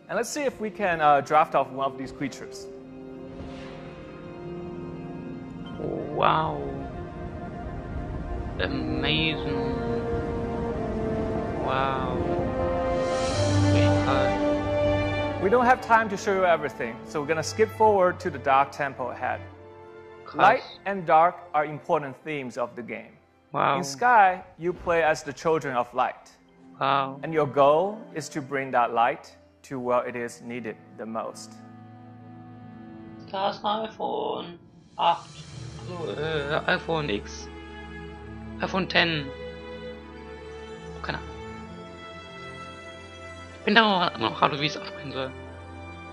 And let's see if we can draft off one of these creatures.
Wow. Amazing. Wow.
We don't have time to show you everything, so we're going to skip forward to the dark temple ahead. Light and dark are important themes of the game.
Wow.
In Sky, you play as the children of light.
Wow.
And your goal is to bring that light to where it is needed the most.
Da ist ein iPhone 8. Also, iPhone X. iPhone 10. Keine Ahnung. Ich bin da noch gerade, wie es aussprechen soll.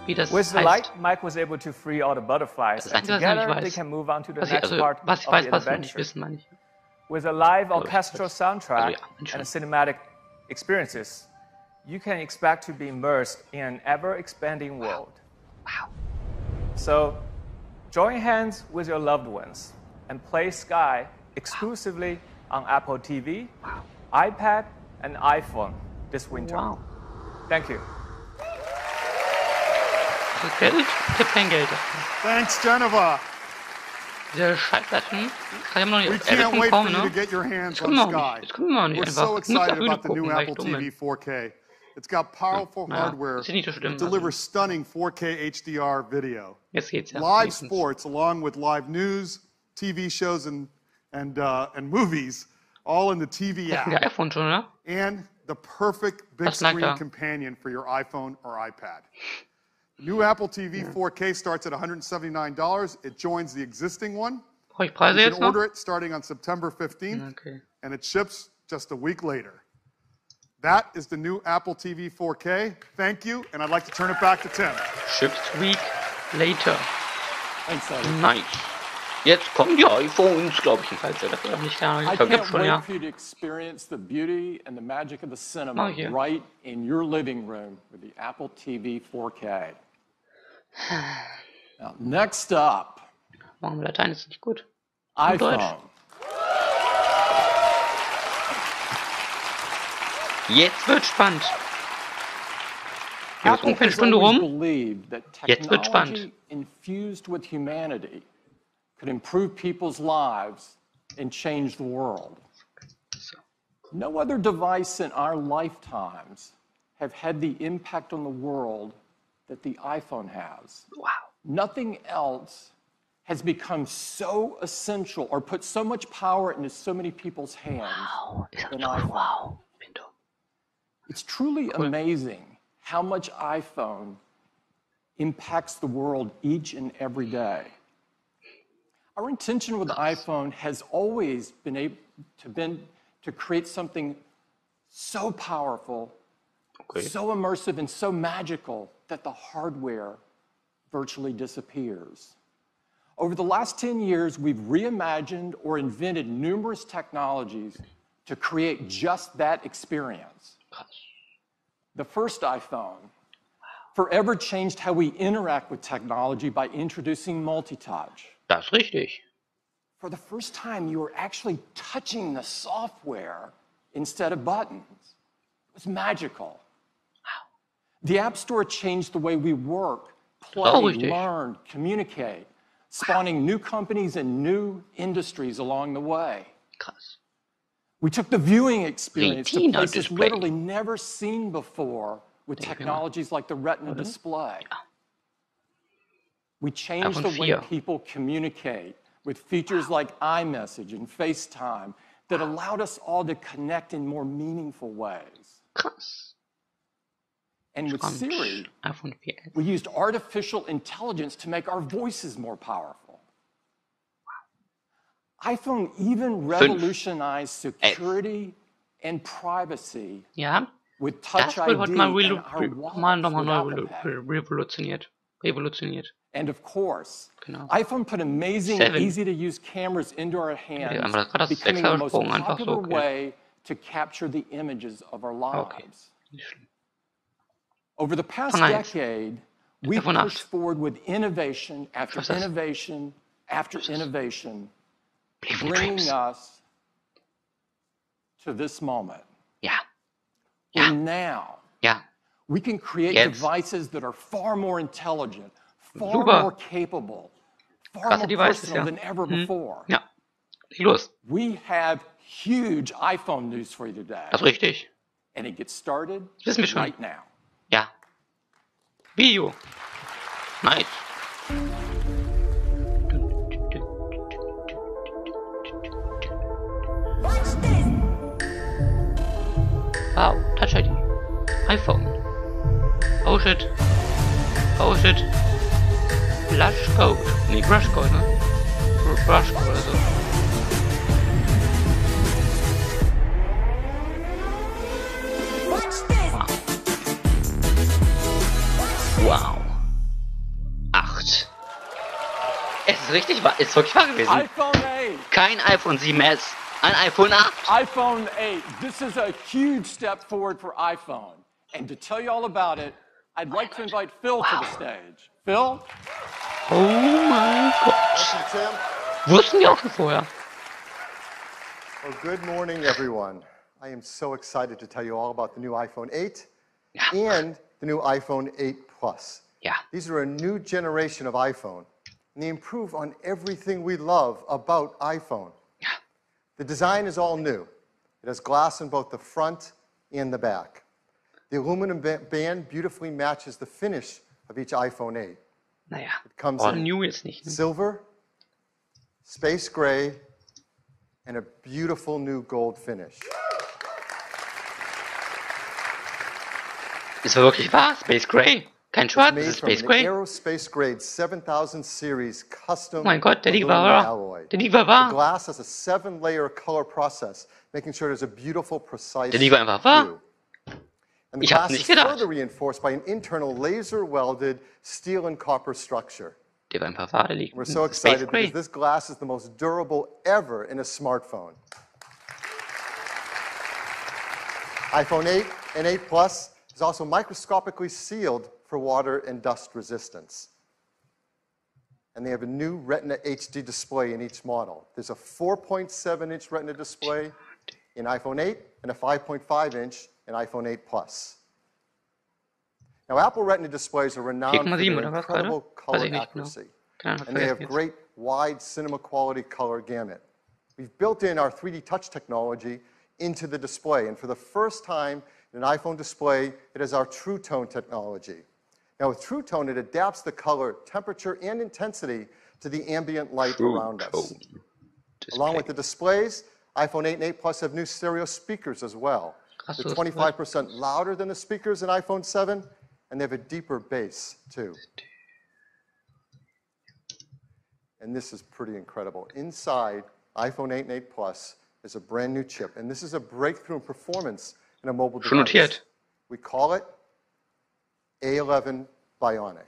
Wie das
With the
heißt.
light, Mike was able to free all the butterflies, and together they can move on to the next part of the adventure. With a live orchestral soundtrack and cinematic experiences, you can expect to be immersed in an ever-expanding world.
Wow.
So, join hands with your loved ones and play Sky exclusively on Apple TV, iPad, and iPhone this winter.
Wow.
Thank you.
Geld? Ich hab kein Geld.
Thanks, Genova.
Diese Schallplatten.
We can't wait for you to get your hands on Sky. We're so excited about the new Apple TV 4K. It's got powerful hardware that delivers stunning 4K HDR video. Live sports, along with live news, TV shows, and movies, all in the TV app. And the perfect big screen companion for your iPhone or iPad. The new Apple TV 4K starts at $179. It joins the existing one. You can order it starting on September 15th, and it ships just a week later. That is the new Apple TV 4K. Thank you, and I'd like to turn it back to Tim.
Ships week later.
Thanks, Eddie.
Nice. Jetzt kommen die iPhones, glaube ich, falls ihr das noch nicht klar
I
gibt
can't
schon,
wait
ja.
for you to experience the beauty and the magic of the cinema
Oh, yeah.
right in your living room with the Apple TV 4K. Now, next up,
Warum Latein ist nicht gut? Und Deutsch.
iPhone.
Jetzt wird spannend. Jetzt ist
Apple
ungefähr eine
has
Stunde
always
rum.
believed that
Jetzt wird spannend.
technology infused with humanity could improve people's lives and change the world. No other device in our lifetimes have had the impact on the world that the iPhone has.
Wow.
Nothing else has become so essential or put so much power into so many people's hands than iPhone.
Wow.
It's truly amazing how much iPhone impacts the world each and every day. Our intention with the iPhone has always been to create something so powerful, so immersive, and so magical that the hardware virtually disappears. Over the last 10 years, we've reimagined or invented numerous technologies to create just that experience. The first iPhone forever changed how we interact with technology by introducing multi-touch.
Das ist richtig.
For the first time, you were actually touching the software instead of buttons. It was magical. The App Store changed the way we work, play, learn, communicate, spawning new companies and new industries along the way.
Krass.
We took the viewing experience to
Retina
places
display.
literally never seen before with technologies like the Retina display. We changed the way people communicate with features like iMessage and FaceTime that allowed us all to connect in more meaningful ways.
Krass.
And with Siri, we used artificial intelligence to make our voices more powerful. iPhone even revolutionized security and privacy with Touch ID and our wallet
revolutioniert.
And of course, iPhone put amazing, easy-to-use cameras into our hands, becoming the most popular way to capture the images of our lives. Over the past decade, we've pushed forward with innovation after innovation after innovation, bringing us to this moment. And now, we can create devices that are far more intelligent, far more capable, far more personal than ever before. We have huge iPhone news for you today.
Das ist richtig.
And it gets started right now.
Ja. Video. Nice. Wow, Touch ID. iPhone. Oh shit. Oh shit. Blush Code. Nee, Brush Code, ne? Brush Code oder so. Wow. 8. Es ist richtig wahr. Ist wirklich wahr gewesen.
iPhone 8.
Kein iPhone 7S. Ein iPhone 8.
iPhone 8. This is a huge step forward for iPhone. And to tell you all about it, I'd like to invite Phil to the stage. Phil?
Oh mein Gott.
Thank you, Tim.
Wussten wir auch schon vorher.
Well, good morning, everyone. I am so excited to tell you all about the new iPhone 8 and the new iPhone 8 Plus. These are a new generation of iPhone, and they improve on everything we love about iPhone. The design is all new. It has glass in both the front and the back. The aluminum band beautifully matches the finish of each iPhone 8.
Naja,
it comes in
new jetzt nicht, ne?
Silver, space gray, and a beautiful new gold finish.
Ist wirklich wahr? Space Gray? Kein Schwarz, das ist Space Gray.
Aerospace grade 7000 series custom
oh mein Gott, der Ding war wahr.
alloy.
Der Ding war wahr.
The glass has a 7-layer color process, making sure there's a beautiful, precise
Der Ding war einfach wahr.
view. And the glass is further reinforced by an internal laser-welded steel and copper structure.
Der war im Fassade liegt.
We're so excited because this glass is the most durable ever in a smartphone. iPhone 8 and 8 Plus is also microscopically sealed for water and dust resistance. And they have a new Retina HD display in each model. There's a 4.7-inch Retina display in iPhone 8 and a 5.5-inch in iPhone 8 Plus. Now, Apple Retina displays are renowned for their incredible color accuracy. And they have great, wide cinema-quality color gamut. We've built in our 3D touch technology into the display. And for the first time in an iPhone display, it has our True Tone technology. Now, with True Tone, it adapts the color, temperature, and intensity to the ambient light around us. Along with the displays, iPhone 8 and 8 Plus have new stereo speakers as well. They're 25% louder than the speakers in iPhone 7, and they have a deeper bass, too. And this is pretty incredible. Inside iPhone 8 and 8 Plus is a brand new chip, and this is a breakthrough in performance in a mobile device. We call it A11 Bionic.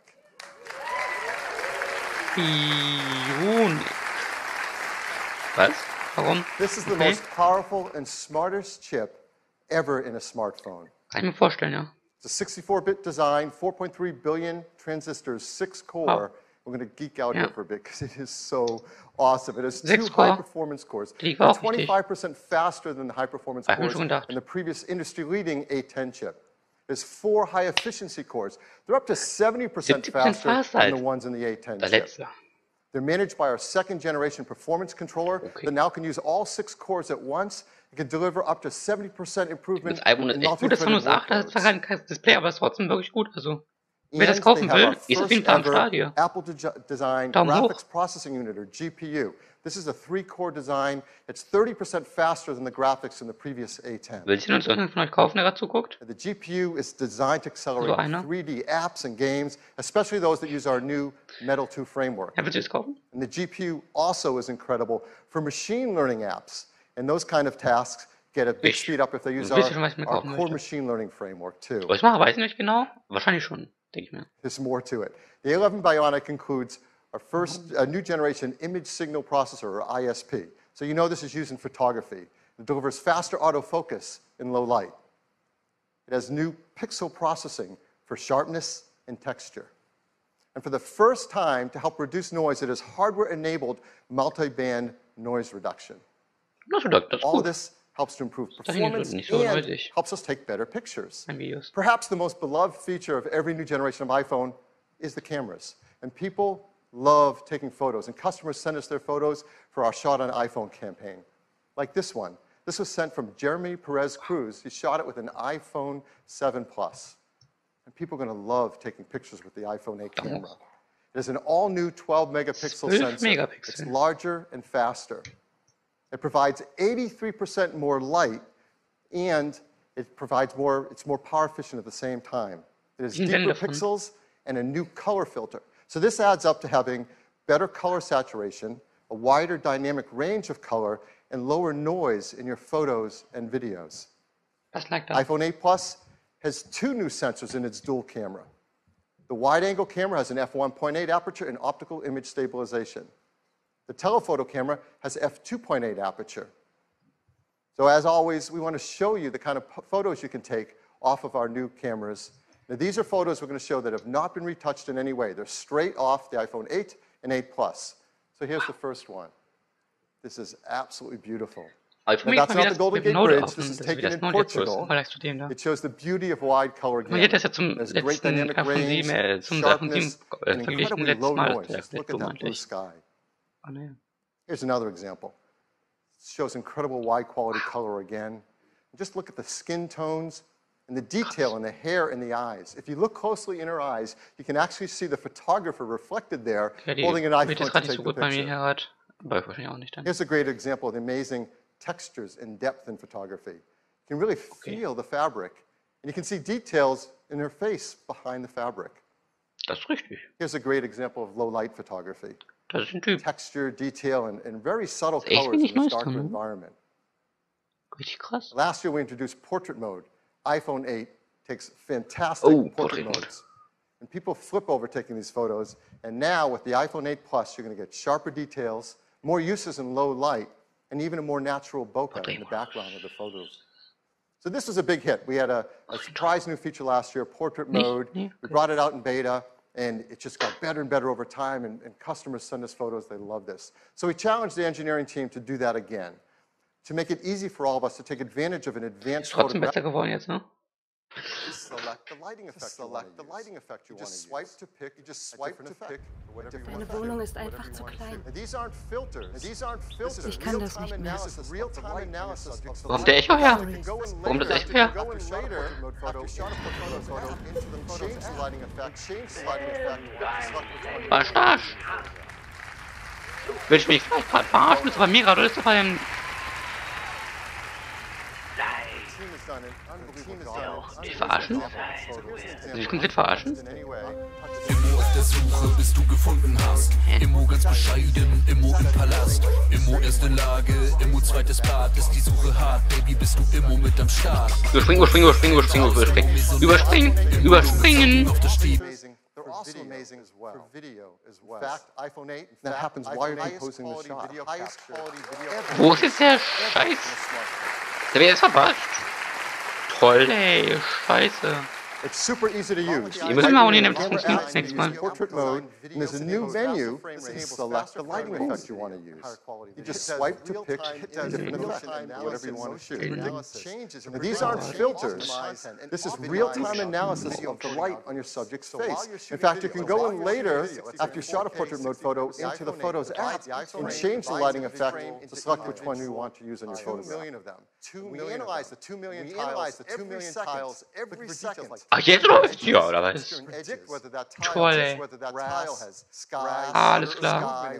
Was? Warum?
This is the most powerful and smartest chip ever in a smartphone.
Kann ich mir vorstellen, ja.
It's a 64-bit design, 4.3 billion transistors, 6-core. Wow. We're going to geek out here for a bit because it is so awesome. It has 2 high-performance cores. They're 25% faster than the high-performance cores in the previous industry-leading A10 chip. There's 4 high-efficiency cores. They're up to 70% faster than the ones in the A10 chip. They're managed by our 2nd-generation performance controller that now can use all 6 cores at once. It can deliver up to 70% improvement in multi-threaded workloads.
Display, aber es ist trotzdem wirklich gut. Also, wer das kaufen will, ist auf jeden Fall am Start hier.
Apple-designed graphics processing unit, or GPU. This is a 3-core design. It's 30% faster than the graphics in the previous A10.
Will sich denn uns irgendjemand von euch kaufen, der gerade zuguckt?
The GPU is designed to accelerate 3D apps and games, especially those that use our new Metal 2 framework.
Will sich das kaufen?
And the GPU also is incredible for machine learning apps. And those kind of tasks get a big speed up if they use our core machine learning framework, too.
Was ich mache, weiß ich nicht genau. Wahrscheinlich schon, denke ich mir.
There's more to it. The A11 Bionic includes our first new generation image signal processor, or ISP. So you know this is used in photography. It delivers faster autofocus in low light. It has new pixel processing for sharpness and texture. And for the first time, to help reduce noise, it has hardware-enabled multi-band noise reduction. All of this helps to improve performance and helps us take better pictures. Perhaps the most beloved feature of every new generation of iPhone is the cameras. And people love taking photos. And customers send us their photos for our Shot on iPhone campaign. Like this one. This was sent from Jeremy Perez Cruz. He shot it with an iPhone 7 Plus. And people are going to love taking pictures with the iPhone 8 camera. It has an all-new 12-megapixel sensor. It's larger and faster. It provides 83% more light, and it provides it's more power efficient at the same time. It has deeper pixels and a new color filter. So this adds up to having better color saturation, a wider dynamic range of color, and lower noise in your photos and videos. iPhone 8 Plus has 2 new sensors in its dual camera. The wide-angle camera has an f1.8 aperture and optical image stabilization. The telephoto camera has f2.8 aperture. So as always, we want to show you the kind of photos you can take off of our new cameras. Now, these are photos we're going to show that have not been retouched in any way. They're straight off the iPhone 8 and 8 Plus. So here's the first one. This is absolutely beautiful. Now, that's not the Golden Gate Bridge. This is taken in Portugal. It shows the beauty of wide color gamut. There's great dynamic range, sharpness, and incredibly low noise. Just look at that blue sky. Here's another example. It shows incredible wide quality color again. And just look at the skin tones and the detail in the hair and the eyes. If you look closely in her eyes, you can actually see the photographer reflected there holding an iPhone to take the picture. Here's a great example of the amazing textures and depth in photography. You can really feel the fabric, and you can see details in her face behind the fabric. Here's a great example of low light photography. Texture, detail, and very subtle colors in this darker environment. Last year we introduced portrait mode. iPhone 8 takes fantastic portrait modes. And people flip over taking these photos. And now with the iPhone 8 Plus, you're going to get sharper details, more uses in low light, and even a more natural bokeh in the background of the photos. So this was a big hit. We had a surprise new feature last year, portrait mode. We brought it out in beta, and it just got better and better over time, and customers send us photos. They love this. So we challenged the engineering team to do that again, to make it easy for all of us to take advantage of an advanced photograph. Select the lighting effect you want to use. Just swipe to pick. You just swipe to pick whatever you want.
Meine Wohnung ist einfach zu klein.
These aren't filters.
Ich kann das nicht mehr.
Warum der Echo her? Warum das Echo her? Verarsch. Willst du mich vielleicht gerade verarschen? Ist doch bei mir gerade, oder ist doch bei dem... Die verarschen? Sie komplett verarschen?
Immo auf der Suche, bis du gefunden hast. Immo ganz bescheiden, Immo im Palast. Immo erste Lage, Immo zweites Bad. Ist die Suche hart, Baby, bist du Immo mit am Start. Überspringen.
They're also amazing as well. For video as well. In fact, iPhone 8, that happens while you're composing the shot.
Wo ist jetzt der Scheiß? Der wird jetzt verpasst. Toll, ey, Scheiße.
It's super easy to use.
Die müssen wir auch nicht nächstes Mal.
Portrait mode, and there's a new menu to select the lighting effect you want to use. You just swipe to pick a different effect, whatever you want to shoot. And these aren't filters. This is real-time analysis of the light on your subject's face. In fact, you can go in later, after you shot a portrait mode photo, into the Photos app and change the lighting effect to select which one you want to use in your photograph. 2 million of them. We analyze the 2 million tiles every second.
Ach, jetzt läuft's ja, oder was? Toll, ey. Alles klar.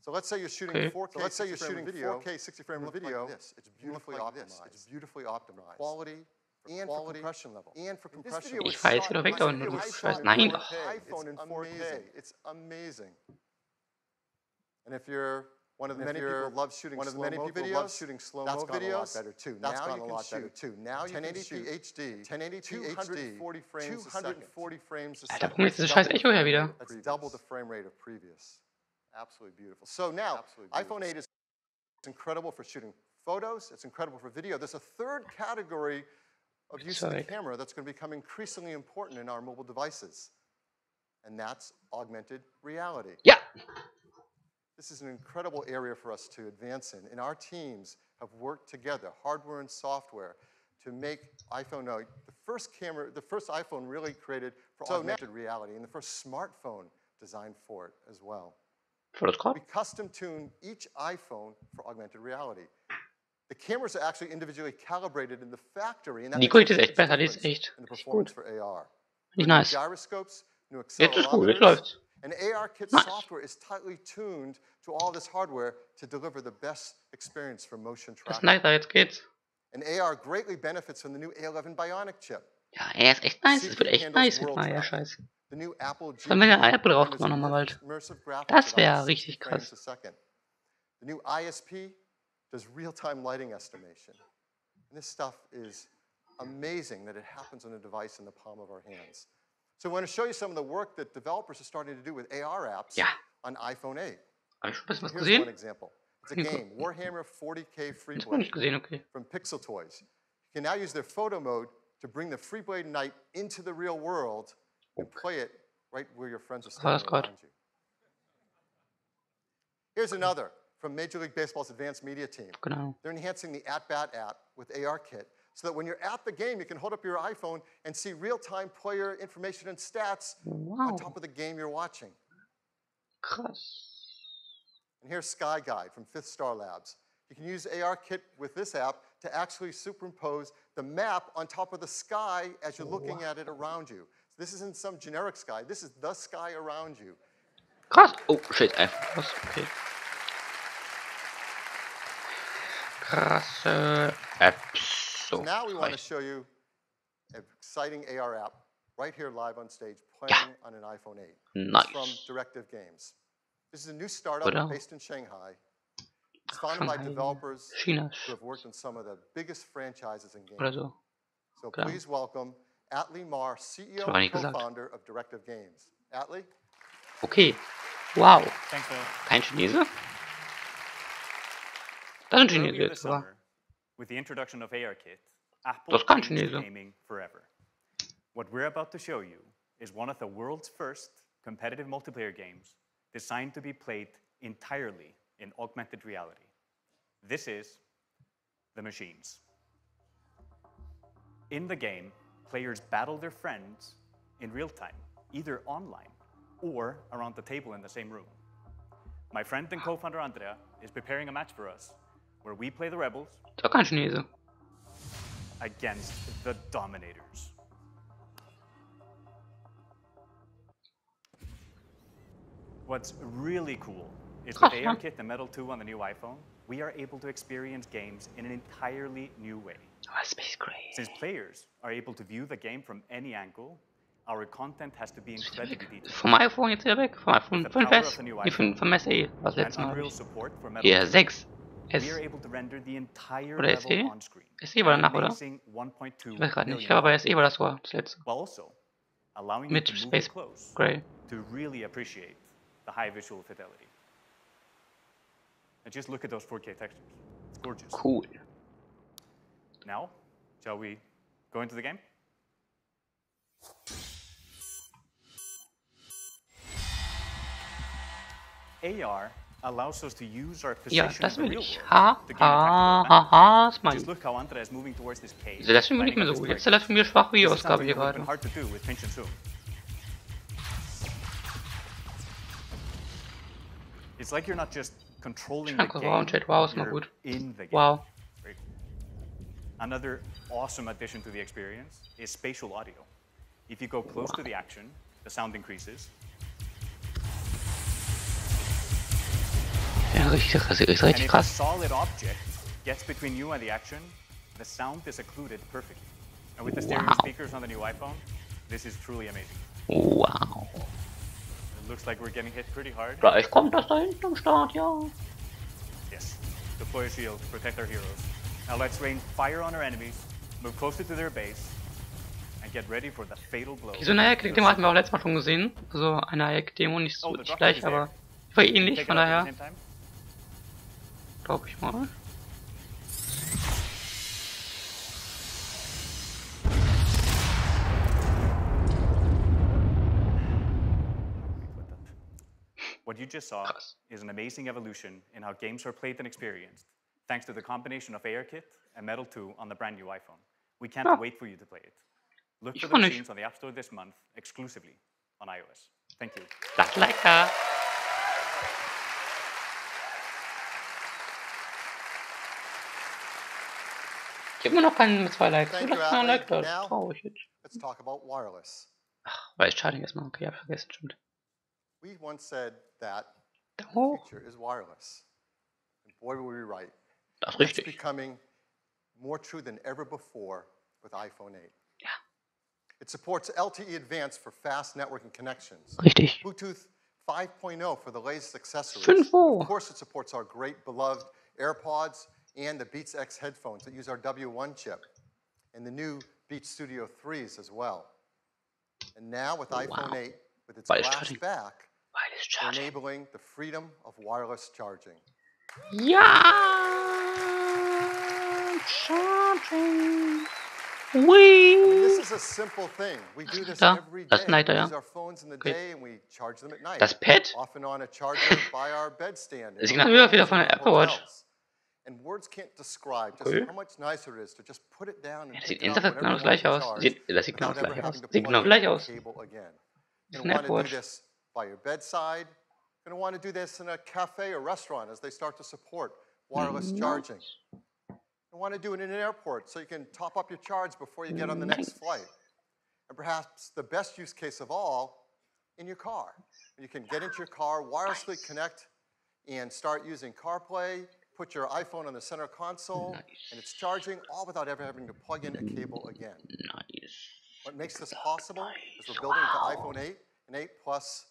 So let's say you're shooting 4K 60 frame video. It's beautifully optimized. Quality and for compression level.
Ich weiß, wie du weg da unten. Du weißt, nein.
iPhone in 4K. It's amazing. And if you're one of the many people who love shooting slow-mo videos, that's gone a lot better too. Now you can shoot 1080p HD, 240 frames a second.
Alter, warum ist dieses scheiß Echo her wieder?
That's double the frame rate of previous. Absolutely beautiful. So now, iPhone 8 is incredible for shooting photos. It's incredible for video. There's a third category of use of the camera that's going to become increasingly important in our mobile devices, and that's augmented reality.
Yeah.
This is an incredible area for us to advance in. And our teams have worked together, hardware and software, to make iPhone 8 the first iPhone really created for augmented reality, and the first smartphone designed for it as well. We custom-tuned each iPhone for augmented reality. The cameras are actually individually calibrated in the factory, and that
Qualität ist echt besser, die ist echt gut. Nicht nice. Jetzt ist gut, jetzt läuft's.
And ARKit software is tightly tuned to all this hardware to deliver the best experience for motion tracking.
Das ist nice, jetzt geht's.
And AR greatly benefits from the new A11 Bionic chip.
Ja, er ist echt nice, es wird echt nice mit Maya, scheiße. Dann wenn der Apple rauskommt auch nochmal bald. Das wäre richtig krass.
The new ISP does real-time lighting estimation. And this stuff is amazing that it happens on a device in the palm of our hands. So I want to show you some of the work that developers are starting to do with AR apps on iPhone 8. Here's one example. It's a game, Warhammer 40K Freeblade from Pixel Toys. You can now use their photo mode to bring the Freeblade Knight into the real world and play it right where your friends are standing around you. Here's another from Major League Baseball's advanced media team. They're enhancing the At-Bat app with ARKit, so that when you're at the game, you can hold up your iPhone and see real-time player information and stats on top of the game you're watching.
Krass.
And here's Sky Guide from Fifth Star Labs. You can use ARKit with this app to actually superimpose the map on top of the sky as you're looking at it around you. So this isn't some generic sky. This is the sky around you.
Krass. Oh, shit, einfach was. Okay. Krasse Apps.
So now we want to show you an exciting AR app right here live on stage playing on an iPhone 8.
Nice.
It's from Directive Games. This is a new startup based in Shanghai. It's founded by developers who have worked on some of the biggest franchises in games. So please welcome Atli Mar, CEO
war
and
nicht gesagt.
co-founder of Directive Games. Atli?
Okay. Wow.
Thanks, Phil.
Kein Chinese? Das ist ein Chinese
Earlier
jetzt,
this
oder?
summer, with the introduction of AirKit, Apple
Das kann
changed
Chinese.
gaming forever. What we're about to show you is one of the world's first competitive multiplayer games designed to be played entirely in augmented reality. This is The Machines. In the game, players battle their friends in real time, either online or around the table in the same room. My friend and co-founder Andrea is preparing a match for us where we play the rebels
Das kann Chinese.
against the dominators. What's really cool is with AirKit and Metal 2 on the new iPhone, we are able to experience games in an entirely new way.
Space Gray.
Since players are able to view the game from any angle, our content has to be incredibly detailed.
Vom iPhone jetzt wieder weg. Vom iPhone 5S. Nee, vom SE. Was letztes Mal. Hier, 6. S. Oder SE? SE war danach, oder? Ich weiß gerade nicht. Ich glaube, bei SE war das war das letzte. Mit Space Gray.
To really appreciate the high visual fidelity. And just look at those 4K textures. It's gorgeous.
Cool.
Now, shall we go into the game? AR allows us to use our position
Ja, das
in the
will
real
ich.
world to gain a tactical advantage.
Smiley.
Just look how Andrea is moving towards this cage.
Der Livestream nicht mehr so gut. Jetzt der Livestream mir schwach wie
This is
Ausgabe
something
hier
that would have been
gerade.
hard to do with pinch and zoom. It's like you're not just controlling the
Danke, wow,
game,
Chat. Wow, ist mal
you're
gut.
in the game.
Wow.
Right. Another awesome addition to the experience is spatial audio. If you go close to the action, the sound increases.
Ja, richtig
And if a
krass.
solid object gets between you and the action, the sound is occluded perfectly. And with the stereo speakers on the new iPhone, this is truly amazing.
Wow.
It looks like we're getting hit pretty hard.
Gleich kommt das da hinten am Start, ja.
Yes. Deploy a shield, protect our heroes. Now let's rain fire on our enemies, move closer to their base, and get ready for the fatal blow.
So eine Eck-Demo hatten wir auch letztes Mal schon gesehen. Also eine Eck-Demo, nicht so nicht gleich, aber war ähnlich, von daher. Glaube ich mal.
What you just saw is an amazing evolution in how games are played and experienced, thanks to the combination of AirKit and Metal 2 on the brand new iPhone. We can't wait for you to play it. Look for the machines on the App Store this month, exclusively on iOS. Thank you.
Das lecker. Ich habe immer noch keinen mit 2 Likes.
Thank
Du
you,
hast mal ein Like da.
Now,
Traurig jetzt.
let's talk about wireless.
Ach, war echt schade erstmal. Okay, hab ich vergessen, stimmt.
We once said that the
hoch.
future is wireless. And boy, were we right.
Das ist
It's
richtig.
becoming more true than ever before with iPhone 8.
Ja.
It supports LTE Advanced for fast networking connections.
Richtig.
Bluetooth 5.0 for the latest accessories.
5.0.
Of course, it supports our great beloved AirPods and the Beats X headphones that use our W1 chip, and the new Beats Studio 3s as well. And now with iPhone 8, with its glass back, we're enabling the freedom of wireless charging.
Ja! Charging. Whee!
I mean, this is a simple thing. We do this every day. We use our phones in the day and we charge them at night.
Das Pad?
Often on a charger by our bedstand.
Das Signal wieder von der Apple Watch.
And words can't describe just how much nicer it is to just put it down and
das sieht insgesamt genau das gleiche aus. Das sieht genau gleich aus. Sieht genau gleich aus. Das ist eine Apple Watch.
By your bedside. You're going to want to do this in a cafe or restaurant as they start to support wireless charging. You want to do it in an airport so you can top up your charge before you get on the next flight. And perhaps the best use case of all, in your car. You can get into your car, wirelessly connect, and start using CarPlay, put your iPhone on the center console, and it's charging, all without ever having to plug in a cable again. What makes this possible is we're building into iPhone 8 and 8 Plus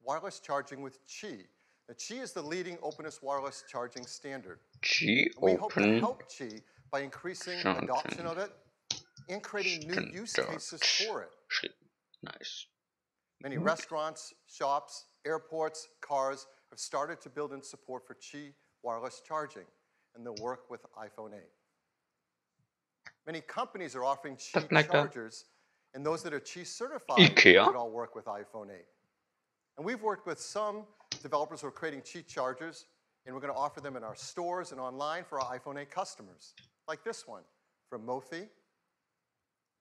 wireless charging with Qi. Now, Qi is the leading openness wireless charging standard.
Qi
we hope to help Qi by increasing adoption of it and creating new use cases for it.
Nice.
Many restaurants, shops, airports, cars have started to build in support for Qi wireless charging, and they'll work with iPhone 8. Many companies are offering Qi chargers, and those that are Qi certified should all work with iPhone 8. And we've worked with some developers who are creating Qi chargers, and we're going to offer them in our stores and online for our iPhone 8 customers, like this one from Mofi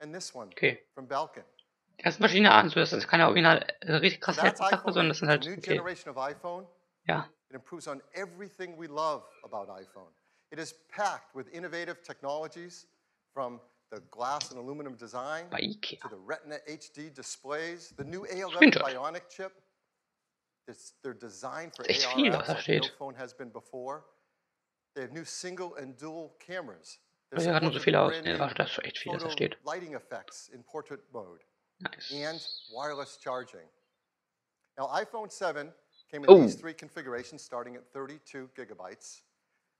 and this one from Belkin.
Das sind verschiedene Arten, so das ist keine original richtig krasse Sache, sondern das sind halt
Ja. It improves on everything we love about iPhone. It is packed with innovative technologies from the glass and aluminum design to the Retina HD displays, the new A11 Bionic chip. They're designed for AR apps like no phone has been before. They have new single and dual cameras.
Das sieht nur so viel aus. Nee, das ist echt viel, das da steht.
Lighting effects in portrait mode. Nice. And wireless charging. Now, iPhone 7 came in these three configurations, starting at 32 gigabytes.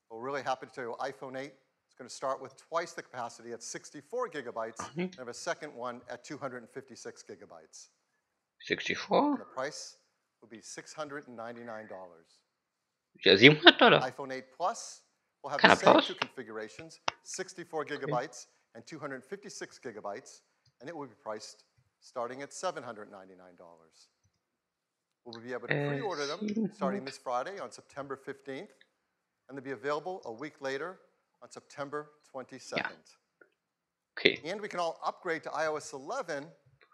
We're really happy to tell you iPhone 8 is going to start with twice the capacity at 64 gigabytes, and have a second one at 256 gigabytes.
64?
And the price will be $699.
Ja, $700.
iPhone 8 Plus will have the same two configurations, 64 gigabytes and 256 gigabytes, and it will be priced starting at $799. We'll be able to pre-order them starting this Friday on September 15th, and they'll be available a week later on September 22nd.
Ja. Okay.
And we can all upgrade to iOS 11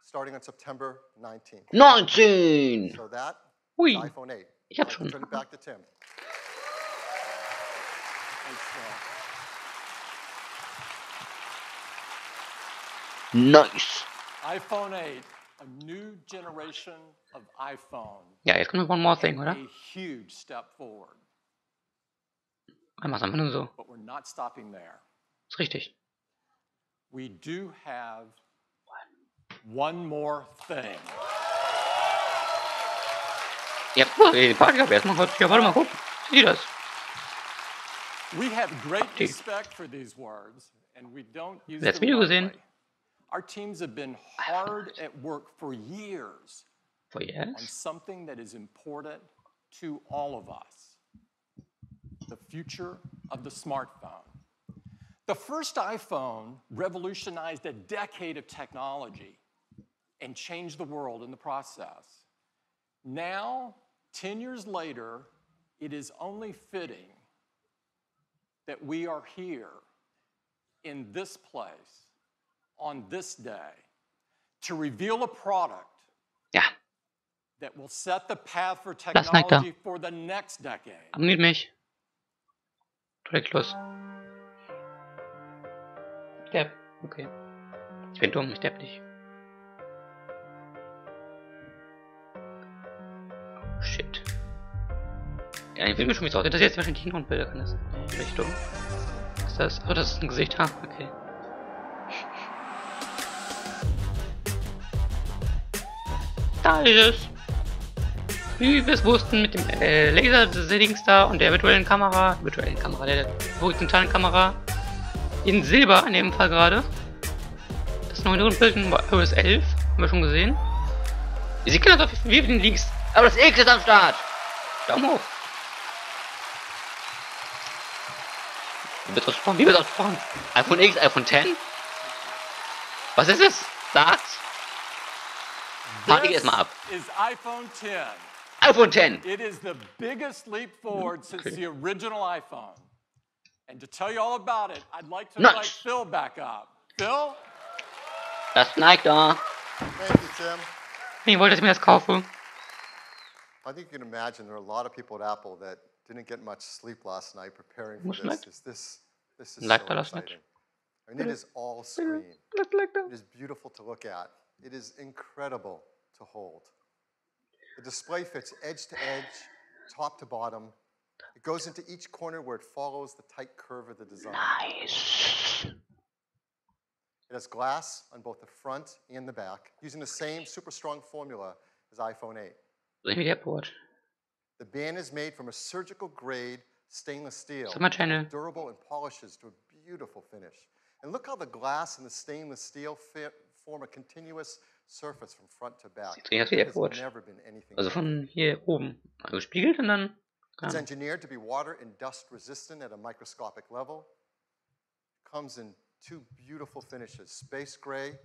starting on September 19th.
19!
So that
is
iPhone 8.
Ich hab's schon.
Turn it back to Tim.
Nice.
iPhone 8, a new generation of iPhone.
Ja, jetzt kommt noch one more thing, oder?
A huge step forward.
Mach's einfach nur so.
But we're not stopping there.
Ist richtig.
We do have one more thing.
Ja, die Party gab erstmal kurz. Ja, warte mal, guck. Sieh das.
We have great respect for these words, and we don't use
Wer hat's
them
Video
lightly.
gesehen?
Our teams have been hard at work for years on something that is important to all of us, the future of the smartphone. The first iPhone revolutionized a decade of technology and changed the world in the process. Now, 10 years later, it is only fitting that we are here in this place on this day to reveal a product that will set the path for technology for the next decade.
Abonniert mich. Direkt los. Depp. Okay. Ich bin dumm, ich depp nicht. Oh, shit. Ja, ich will mir schon wieder aus. Das ist jetzt wahrscheinlich Hintergrundbilder, kann das sein? Richtung. Was ist das? Oh, das ist ein Gesicht. Ha, okay. Da ist es. Wie wir es wussten, mit dem Laser-Dings da und der virtuellen Kamera, der horizontalen Kamera in Silber in dem Fall gerade. Das neue Bild in iOS 11, haben wir schon gesehen. Ihr seht genau, wie den liegst. Aber das X ist am Start. Daumen hoch. Wie wird ausgesprochen? Wie wird ausgesprochen? iPhone X, iPhone 10? Was ist es? Sagt's. Party erstmal ab.
Is iPhone 10.
iPhone 10.
It is the biggest leap forward since the original iPhone. And to tell you all about it, I'd like to invite Phil back up. Phil?
Das Nike da.
Thank you, Tim.
Ich wollte, dass ich mir das kaufe.
I think you can imagine there are a lot of people at Apple that didn't get much sleep last night preparing for this. This is so exciting. I mean, it is all screen. It is beautiful to look at. It is incredible to hold. The display fits edge to edge, top to bottom. It goes into each corner where it follows the tight curve of the design.
Nice.
It has glass on both the front and the back, using the same super strong formula as iPhone 8. The band is made from a surgical grade stainless steel, durable and polishes to a beautiful finish. And look how the glass and the stainless steel form a continuous surface from front to back.
Sieht wie Apple Watch. Also von hier oben gespiegelt und dann.
It's engineered to be water and dust resistant at a microscopic level. Comes in two beautiful finishes, space gray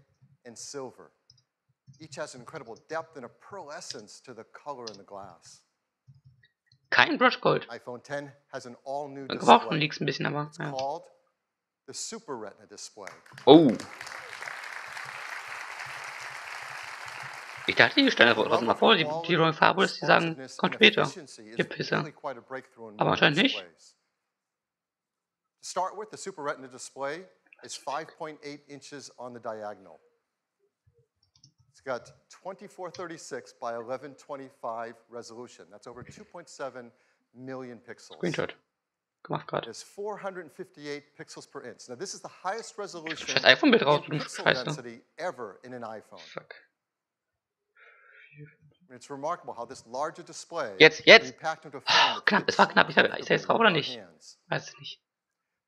and silver. Each has incredible depth and a pearlescence to the color in the glass.
Kein Brush Gold.
iPhone 10 has an all-new
display. Liegt's ein bisschen, aber.
It's called the Super Retina display.
Oh. Ich dachte, die stellen das mal vor, die neue Farbe ist, die sagen, kommt später. Ihr Pisser. Aber anscheinend nicht.
To start with, the Super Retina display is 5.8 inches on the diagonal. It's got 2436 by 1125 resolution. That's over 2.7 million pixels.
Screenshot. Gemacht gerade.
There's 458 pixels per inch. Now this is the highest resolution
das iPhone-Bild raus,
in pixel density ever in an iPhone.
Fuck.
It's remarkable how this larger display
Jetzt. Oh, knapp, es war knapp. Ist er jetzt drauf oder nicht? Weiß es nicht.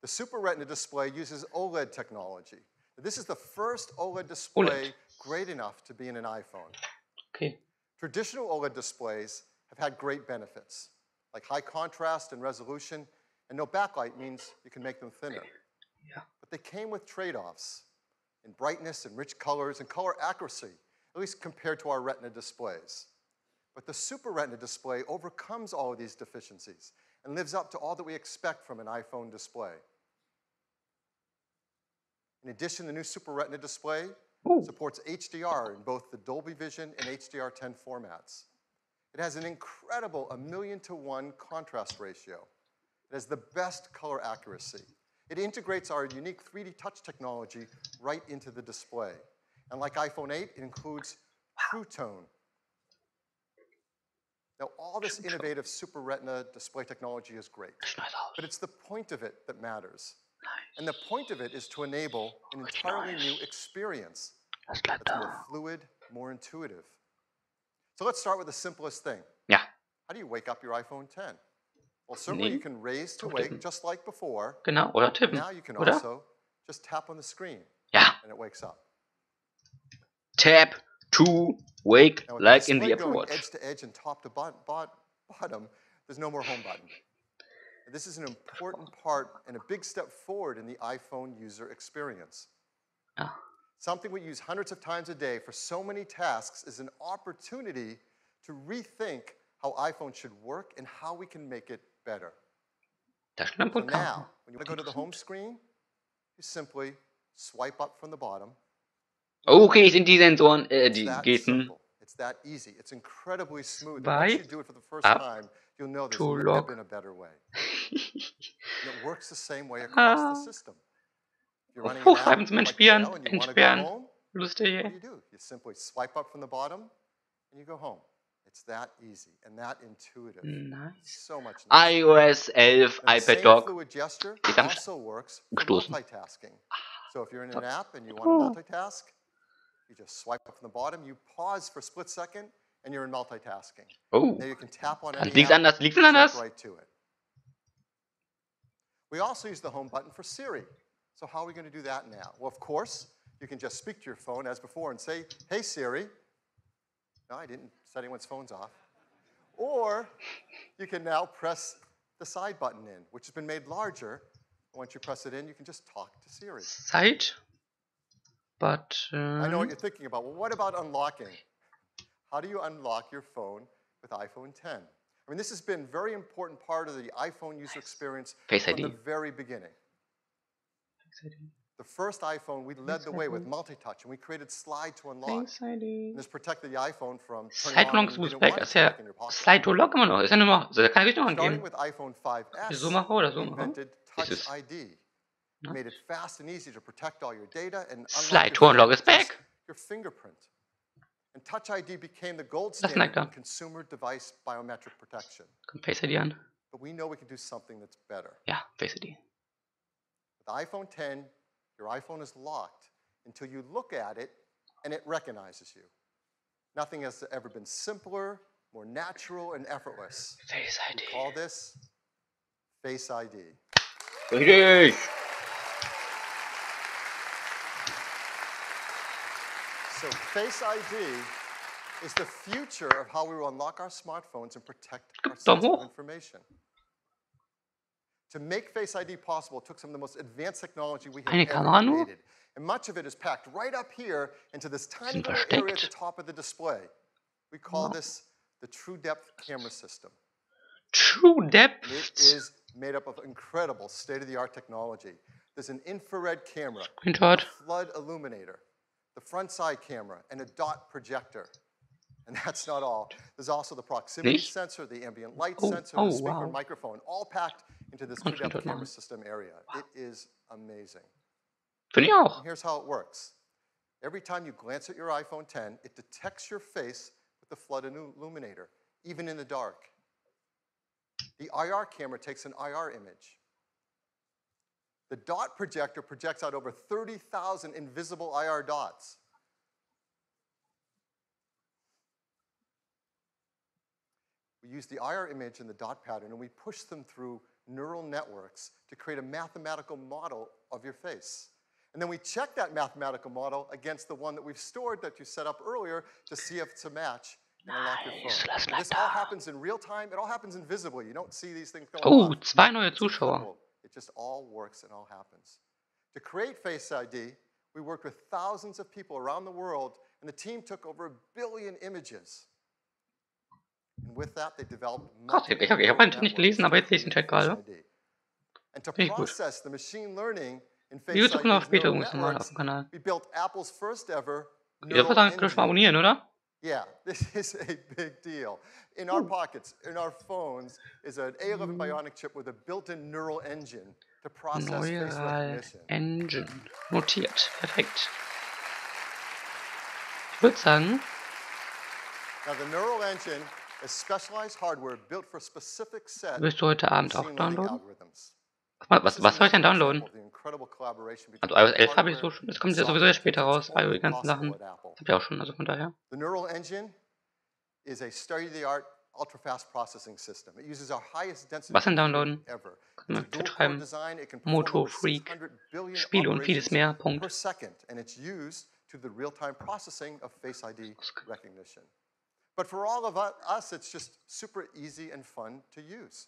The Super Retina display uses OLED technology. This is the first OLED display great enough to be in an iPhone.
Okay.
Traditional OLED displays have had great benefits, like high contrast and resolution, and no backlight means you can make them thinner.
Yeah.
But they came with trade-offs in brightness and rich colors and color accuracy, at least compared to our Retina displays. But the Super Retina display overcomes all of these deficiencies and lives up to all that we expect from an iPhone display. In addition, the new Super Retina display supports HDR in both the Dolby Vision and HDR10 formats. It has an incredible 1,000,000 to 1 contrast ratio. It has the best color accuracy. It integrates our unique 3D touch technology right into the display. And like iPhone 8, it includes True Tone. Now, all this innovative Super Retina display technology is great, but it's the point of it that matters. And the point of it is to enable an entirely new experience that's more fluid, more intuitive. So let's start with the simplest thing.
Ja.
How do you wake up your iPhone 10? Well, certainly you can raise to wake just like before.
Genau, oder tippen.
Now you can also just tap on the screen.
Ja.
And it wakes up.
Tap to wake
now,
like in the Apple Watch.
Edge to edge and top to bottom, there's no more home button. This is an important part and a big step forward in the iPhone user experience.
Ah.
Something we use hundreds of times a day for so many tasks is an opportunity to rethink how iPhone should work and how we can make it better.
So
now, when you want to go to the home screen, you simply swipe up from the bottom.
Okay, sind die Sensoren, die Gesten.
It's that easy. It's incredibly smooth. Once you do it for the first time, you'll know there's never been a better way. And it works the same way across the system. You're running an app like Mail and you want to go home, what do? You simply swipe up from the bottom and you go home. It's that easy and that intuitive.
Nice.
So much nice.
iOS 11 iPad Dock
ist also works for multitasking. So if you're in an app and you want to multitask, you just swipe up from the bottom, you pause for a split second, and you're in multitasking.
Oh.
Now you can tap on any
Liegt's anders? Liegt's anders?
right to it. We also use the home button for Siri. So how are we going to do that now? Well, of course, you can just speak to your phone as before and say, "Hey Siri." No, I didn't set anyone's phones off. Or you can now press the side button in, which has been made larger. Once you press it in, you can just talk to Siri.
Side? But
I know what you're thinking about. Well, what about unlocking? How do you unlock your phone with iPhone 10? I mean, this has been a very important part of the iPhone user experience from the very beginning. The first iPhone, we led the way with multi-touch, and we created slide to unlock. And this protected the iPhone from turning on when you didn't want it back in your pocket.
Slide to Lock immer noch. Ist ja nur noch. Da kann ich Richtung angeben.
Starting with iPhone 5S,
So mache oder so
we
mache.
invented Touch ID. Made it fast and easy to protect all your data and
Slide to unlock is back.
Your fingerprint. And Touch ID became the gold standard in consumer device biometric protection.
Kommt Face ID an.
But we know we can do something that's better.
Ja, Face ID.
With iPhone 10, your iPhone is locked until you look at it and it recognizes you. Nothing has ever been simpler, more natural, and effortless.
Face ID.
We call this Face ID.
Richtig.
So Face ID is the future of how we will unlock our smartphones and protect our sensitive information. To make Face ID possible, it took some of the most advanced technology we have ever created. And much of it is packed right up here into this tiny little area at the top of the display. We call this the True Depth camera system.
True Depth?
And it is made up of incredible state-of-the-art technology. There's an infrared camera, a flood illuminator, the front side camera, and a dot projector. And that's not all. There's also the proximity sensor, the ambient light sensor, the speaker and microphone, all packed into this True Depth camera system area. It is amazing. And here's how it works. Every time you glance at your iPhone 10, it detects your face with the flood illuminator, even in the dark. The IR camera takes an IR image. The dot projector projects out over 30,000 invisible IR dots. We use the IR image and the dot pattern, and we push them through neural networks to create a mathematical model of your face. And then we check that mathematical model against the one that we've stored that you set up earlier to see if it's a match and unlock your phone. This all happens in real time. It all happens invisibly. You don't see these things going on.
2 neue Zuschauer.
It just all works and all happens. To create Face ID, we worked with thousands of people around the world, and the team took over 1 billion images. And with that, they developed
ich habe eigentlich nicht gelesen, aber jetzt lese ich den Chat gerade.
And to process the machine learning in Face
Die
ID
kommt noch später übrigens mal auf dem Kanal.
we built Apple's first ever
Ich würde sagen, können wir mal abonnieren, oder?
Yeah, this is a big deal. In our pockets, in our phones, is an A11 Bionic chip with a built-in neural engine to process face recognition.
Engine. Notiert. Perfekt. Ich würde sagen...
Now the neural engine is specialized hardware built for a specific set
Wirst du heute Abend auch
of
downloaden?
algorithms.
Was soll ich denn downloaden? Also iOS 11 habe ich so schon. Das kommt ja sowieso erst später raus, die ganzen Sachen. Das habe ich auch schon, also von daher.
The neural engine is a state-of-the-art ultra-fast processing system. It uses our highest density
Was denn downloaden? Kann man schreiben. Moto, Freak, Spiele und vieles mehr. Punkt.
Per second, and it's used to the real-time processing of Face ID recognition. But for all of us, it's just super easy and fun to use.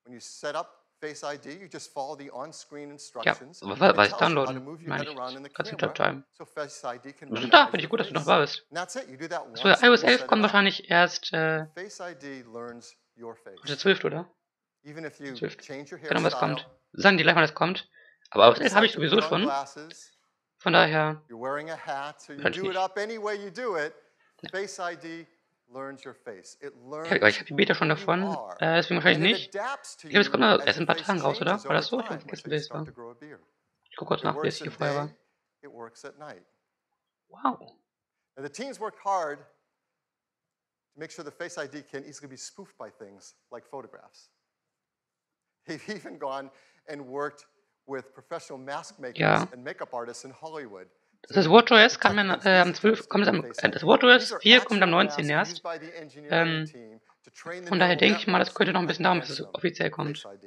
When you set up Face ID, you just follow the on-screen instructions.
Ja, was downloaden? Meine ich. Kannst du Top-Time. Da finde ich gut, dass du noch da bist. So, iOS 11 kommt wahrscheinlich erst der 12. oder? 12. Wenn was kommt. Sagen die gleich mal, das kommt. Aber iOS 11 habe ich sowieso schon. Von daher. Kann ich nicht. Ja, ich habe die Beta schon davon, deswegen wahrscheinlich nicht. Ich glaube, es kommt erst in ein paar Tagen raus, oder? War das so? Ich habe vergessen, wie es war. Ich gucke kurz nach, wie es hier vorher war. Wow.
The teams worked hard to make sure the Face ID can easily be spoofed by things like photographs. They've even gone and worked with professional mask makers and makeup artists in Hollywood.
Das WatchOS kann man am 12. Das WatchOS 4 kommt am 19. erst. Von daher denke ich mal, das könnte noch ein bisschen dauern, bis es offiziell kommt. Also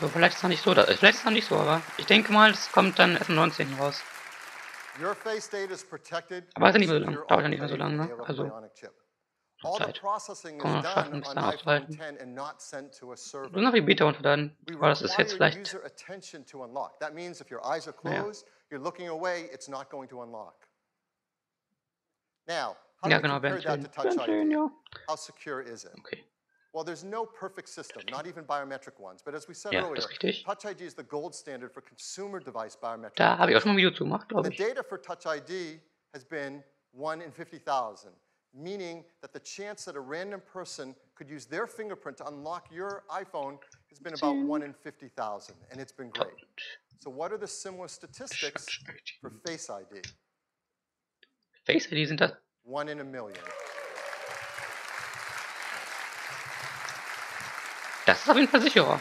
vielleicht ist es noch nicht so, vielleicht ist es noch nicht so, aber ich denke mal, das kommt dann erst am 19. raus. Aber es ist nicht mehr so lang, dauert ja nicht mehr so lange, ne? Also Zeit. Kann man noch schaffen, bis dann auszuhalten. Nur noch die Beta runterladen, aber das ist jetzt vielleicht... Ja, genau, Bernstein. Okay.
Well, there's no perfect system, not even biometric ones. But as we said earlier, Touch ID is the gold standard for consumer device biometric.
Da habe ich auch schon ein Video zu gemacht, glaube ich.
The data for Touch ID has been 1 in 50,000. Meaning that the chance that a random person could use their fingerprint to unlock your iPhone has been about 1 in 50,000, and it's been great. So what are the similar statistics for Face ID?
Face ID sind das?
1 in a million.
Das ist auf jeden Fall sicherer.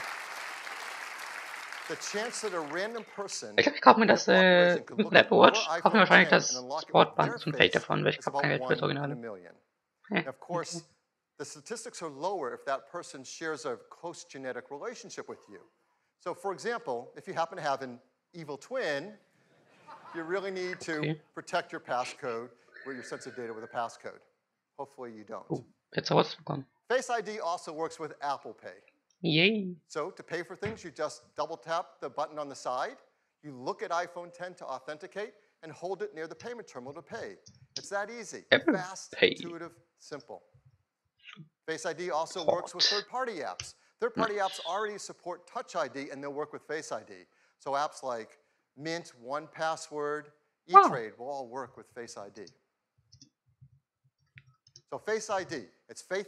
Ich kaufe mir das mit Apple Watch, kaufe mir wahrscheinlich das Sportband zum Fake davon, weil ich habe kein Geld für das Originale.
The statistics are lower if that person shares a close genetic relationship with you. So for example, if you happen to have an evil twin, you really need to protect your passcode or your sensitive data with a passcode. Hopefully you don't.
Jetzt rausbekommen.
Face ID also works with Apple Pay.
Yay.
So to pay for things, you just double tap the button on the side, you look at iPhone 10 to authenticate, and hold it near the payment terminal to pay. It's that easy.
Apple
Fast,
Pay.
intuitive, simple. Face ID also works with third-party apps. Third-party apps already support Touch ID, and they'll work with Face ID. So apps like Mint, 1Password, E-Trade will all work with Face ID. So Face ID, it's face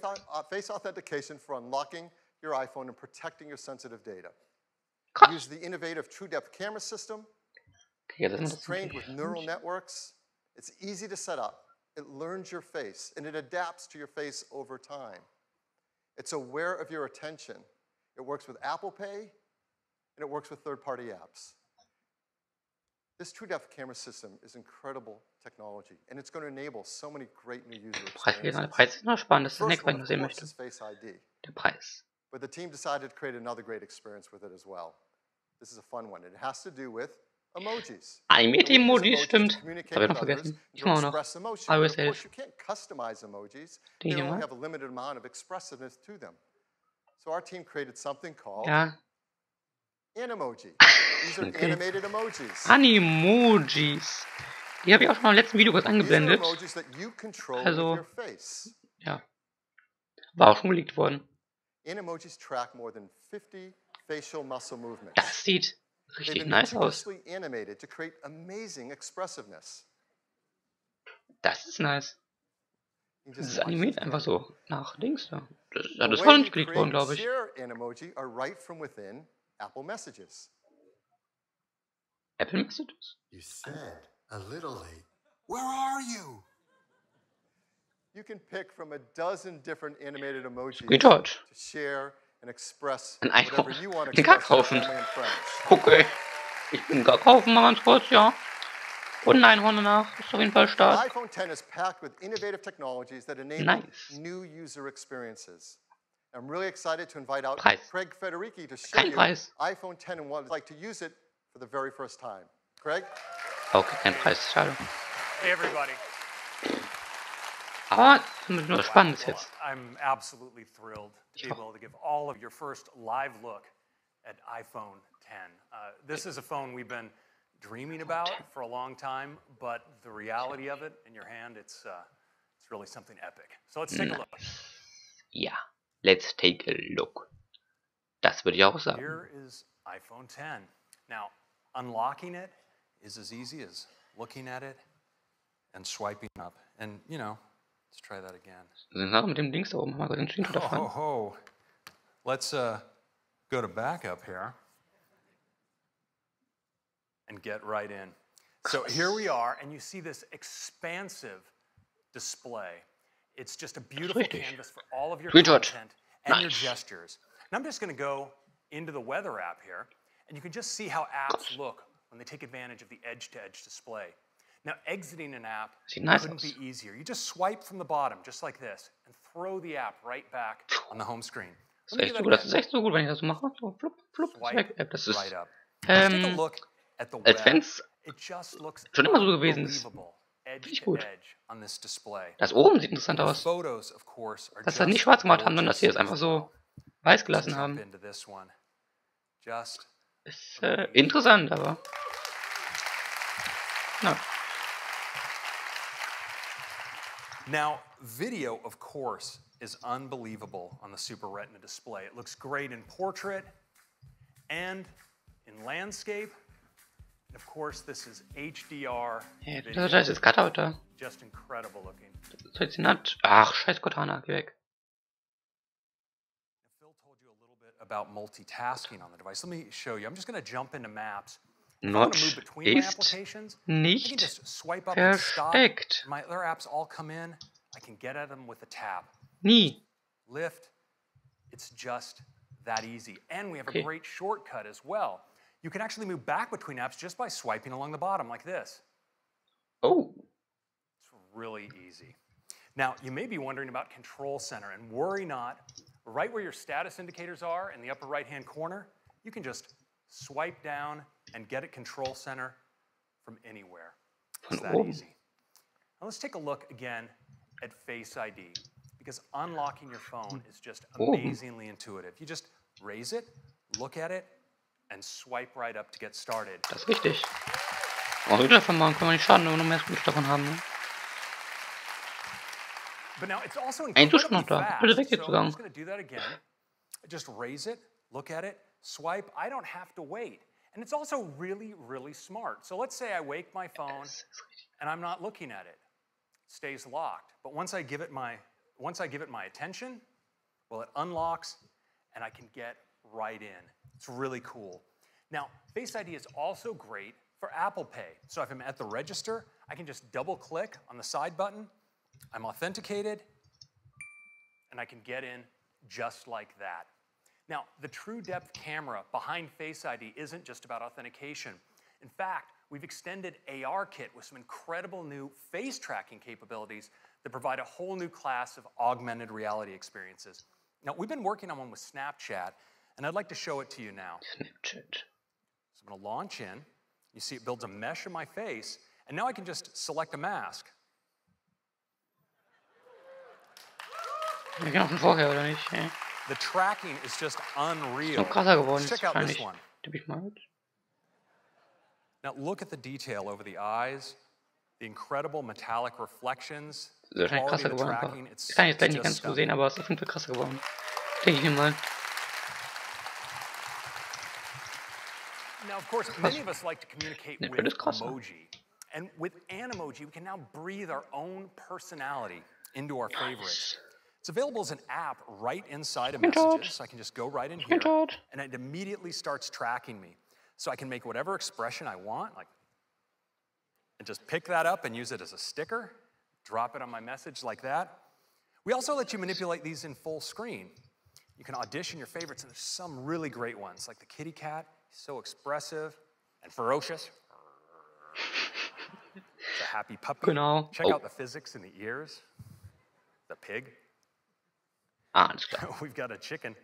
authentication for unlocking your iPhone and protecting your sensitive data. Use the innovative TrueDepth camera system. It's trained with neural networks. It's easy to set up. It learns your face, and it adapts to your face over time. It's aware of your attention. It works with Apple Pay, and it works with third-party apps. This TrueDepth camera system is incredible technology, and it's going to enable so many great new user experiences.
Der Preis ist noch spannend, das ist das
First
nächste, was
one,
ich noch
of
sehen
course,
möchte.
is Face ID.
Der Preis.
But the team decided to create another great experience with it as well. This is a fun one. It has to do with emojis.
Animierte Emojis, stimmt. Das habe ich noch vergessen. Ich mache auch noch. iOS 11.
You can't customize emojis.
Die
They
hier
only
mal.
have a limited amount of expressiveness to them. So our team created something called
Ja.
Animoji. These are animated emojis.
Animojis. Die habe ich auch schon mal im letzten Video kurz
These are
angeblendet.
emojis that you control with
Also,
your face.
ja. War auch schon geleakt worden.
Animojis track more than 50 facial muscle movements.
Das sieht
They've
richtig
been
nice aus.
meticulously animated to create amazing expressiveness.
Das ist nice.
You
Das
just
ist
watch
animiert
this
einfach
video.
so nach links da. Das
The
war
way
nicht
you
geleakt
create
worden,
and
glaube ich.
share Animoji are right from within Apple Messages.
Apple Messages?
You said a little late. Where are you?
You can pick from a dozen different animated emojis
Screenshot.
to share and express
Ein
whatever
iPhone.
you want to
Den gar
express to your
kaufen.
family and friends.
Okay. Ich bin gar kaufen, mal ganz kurz, ja. Und ein Einhorn danach. Ist auf jeden Fall
The
stark.
iPhone 10 is packed with innovative technologies that enable
Nice.
new user experiences. I'm really excited to invite out
Preis.
Craig Federici to show
Kein
you
Preis.
iPhone 10 and what it's like to use it for the very first time. Craig?
Okay, kein Preis, schade.
Hey everybody.
Aber nur spannend ist jetzt.
I'm absolutely thrilled to be able to give all of your first live look at iPhone 10. This is a phone we've been dreaming about for a long time, but the reality of it in your hand, it's really something epic. So let's take a look.
Ja, let's take a look. Das würde ich auch sagen.
Here is iPhone 10. Now, unlocking it is as easy as looking at it and swiping up. And, you know, let's try that again.
Sache mit dem Dings da oben, haben wir den Screenshot davon.
Oh. Let's go to backup here and get right in. So here we are, and you see this expansive display. It's just a beautiful canvas for all of your content and your gestures. And I'm just going to go into the weather app here, and you can just see how apps look when they take advantage of the edge-to-edge display. Now, exiting an app couldn't be easier. You just swipe from the bottom, just like this, and throw the app right back on the home screen.
Das ist echt so gut, das ist echt so gut, wenn ich das so mache. So, flupp, flupp, ist weg. Das ist, als wenn es schon immer so gewesen ist. Richtig gut. Das oben sieht interessant aus. Dass sie das nicht schwarz gemacht haben, sondern dass sie es einfach so weiß gelassen haben. Ist interessant, aber... Na.
Now, video, of course, is unbelievable on the Super Retina display. It looks great in portrait and in landscape. And of course, this is HDR video.
Das ist Cutout da.
Just incredible looking.
Das hat... Ach, scheiß Cortana, geh weg.
Phil told you a little bit about multitasking on the device. Let me show you. I'm just going to jump into Maps.
Notch ist nicht versteckt.
My other apps all come in. I can get at them with a tap.
Nie.
Lift. It's just that easy. And we have a great shortcut as well. You can actually move back between apps just by swiping along the bottom like this.
Oh.
It's really easy. Now, you may be wondering about Control Center, and worry not. Right where your status indicators are in the upper right-hand corner, you can just
swipe down, and get at Control Center from anywhere.
Von
It's that
oben.
easy. Now let's take a look again at Face ID, because unlocking your phone is just amazingly intuitive. You just raise it, look at it, and swipe right up to get started.
Das ist richtig. Oh, Hügel davon machen können wir nicht schaden, wenn wir noch mehr Screens davon haben. Ne?
But now it's also
Ein Dusch noch
incredibly
da.
fast,
Bitte weg
so
jetzt
I'm
gegangen.
just going to do that again. Just raise it, look at it, swipe. I don't have to wait. And it's also really, really smart. So let's say I wake my phone and I'm not looking at it. It stays locked. But once I give it my attention, well, it unlocks and I can get right in. It's really cool. Now, Face ID is also great for Apple Pay. So if I'm at the register, I can just double click on the side button. I'm authenticated and I can get in just like that. Now, the true depth camera behind Face ID isn't just about authentication. In fact, we've extended ARKit with some incredible new face tracking capabilities that provide a whole new class of augmented reality experiences. Now, we've been working on one with Snapchat, and I'd like to show it to you now.
Snapchat.
So I'm going to launch in. You see it builds a mesh of my face, and now I can just select a mask.
Wir gehen auch von vorher, oder nicht? Ja.
The tracking is just unreal.
Noch krasser geworden.
Check out this one.
Tipp ich mal mit.
Now look at the detail over the eyes, the incredible metallic reflections,
Das ist wahrscheinlich krasser
quality of the
geworden.
tracking.
Einfach. Ich kann jetzt gleich nicht ganz
just
so sehen, aber es ist auf jeden Fall krasser geworden. Denke ich mir mal.
Now, of course, many of us like to communicate with emoji. And with Animoji, we can now breathe our own personality into our favorites. It's available as an app right inside of Messages, so I can just go right in here, and it immediately starts tracking me. So I can make whatever expression I want, like, and just pick that up and use it as a sticker, drop it on my message like that. We also let you manipulate these in full screen. You can audition your favorites, and there's some really great ones, like the kitty cat, so expressive and ferocious. The happy puppy.
Genau.
Check out the physics in the ears. The pig.
Ah, alles klar.
We've got a chicken.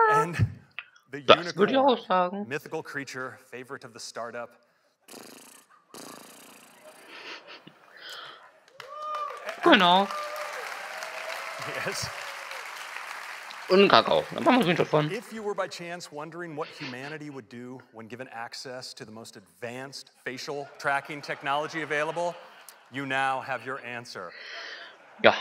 And the unicorn, mythical creature, favorite of the startup.
Genau.
Yes.
Und einen Kakao. Dann machen wir einen Screenshot von.
If you were by chance wondering what humanity would do when given access to the most advanced facial tracking technology available, you now have your answer.
Ja.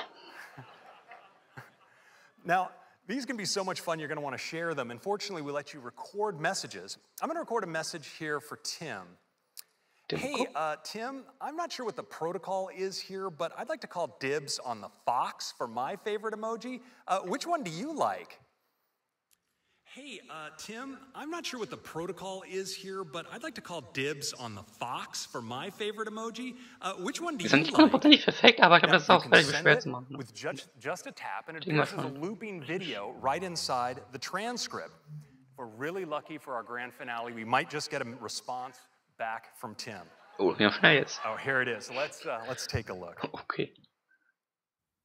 Now, these can be so much fun, you're going to want to share them. And fortunately, we let you record messages. I'm going to record a message here for Tim. Hey, Tim, I'm not sure what the protocol is here, but I'd like to call dibs on the fox for my favorite emoji. Which one do you like? Hey, Tim, I'm not sure what the protocol is here, but I'd like to call dibs on the fox for my favorite emoji. Which one do
Die
you
sind
like?
nicht 100% perfekt, aber ich glaube, das ist auch relativ schwer zu machen.
With just a tap, and it produces a looping video right inside the transcript. If we're really lucky for our grand finale, we might just get a response back from Tim.
Oh, das ging ja schnell jetzt.
Oh, here it is. Let's take a look.
Okay.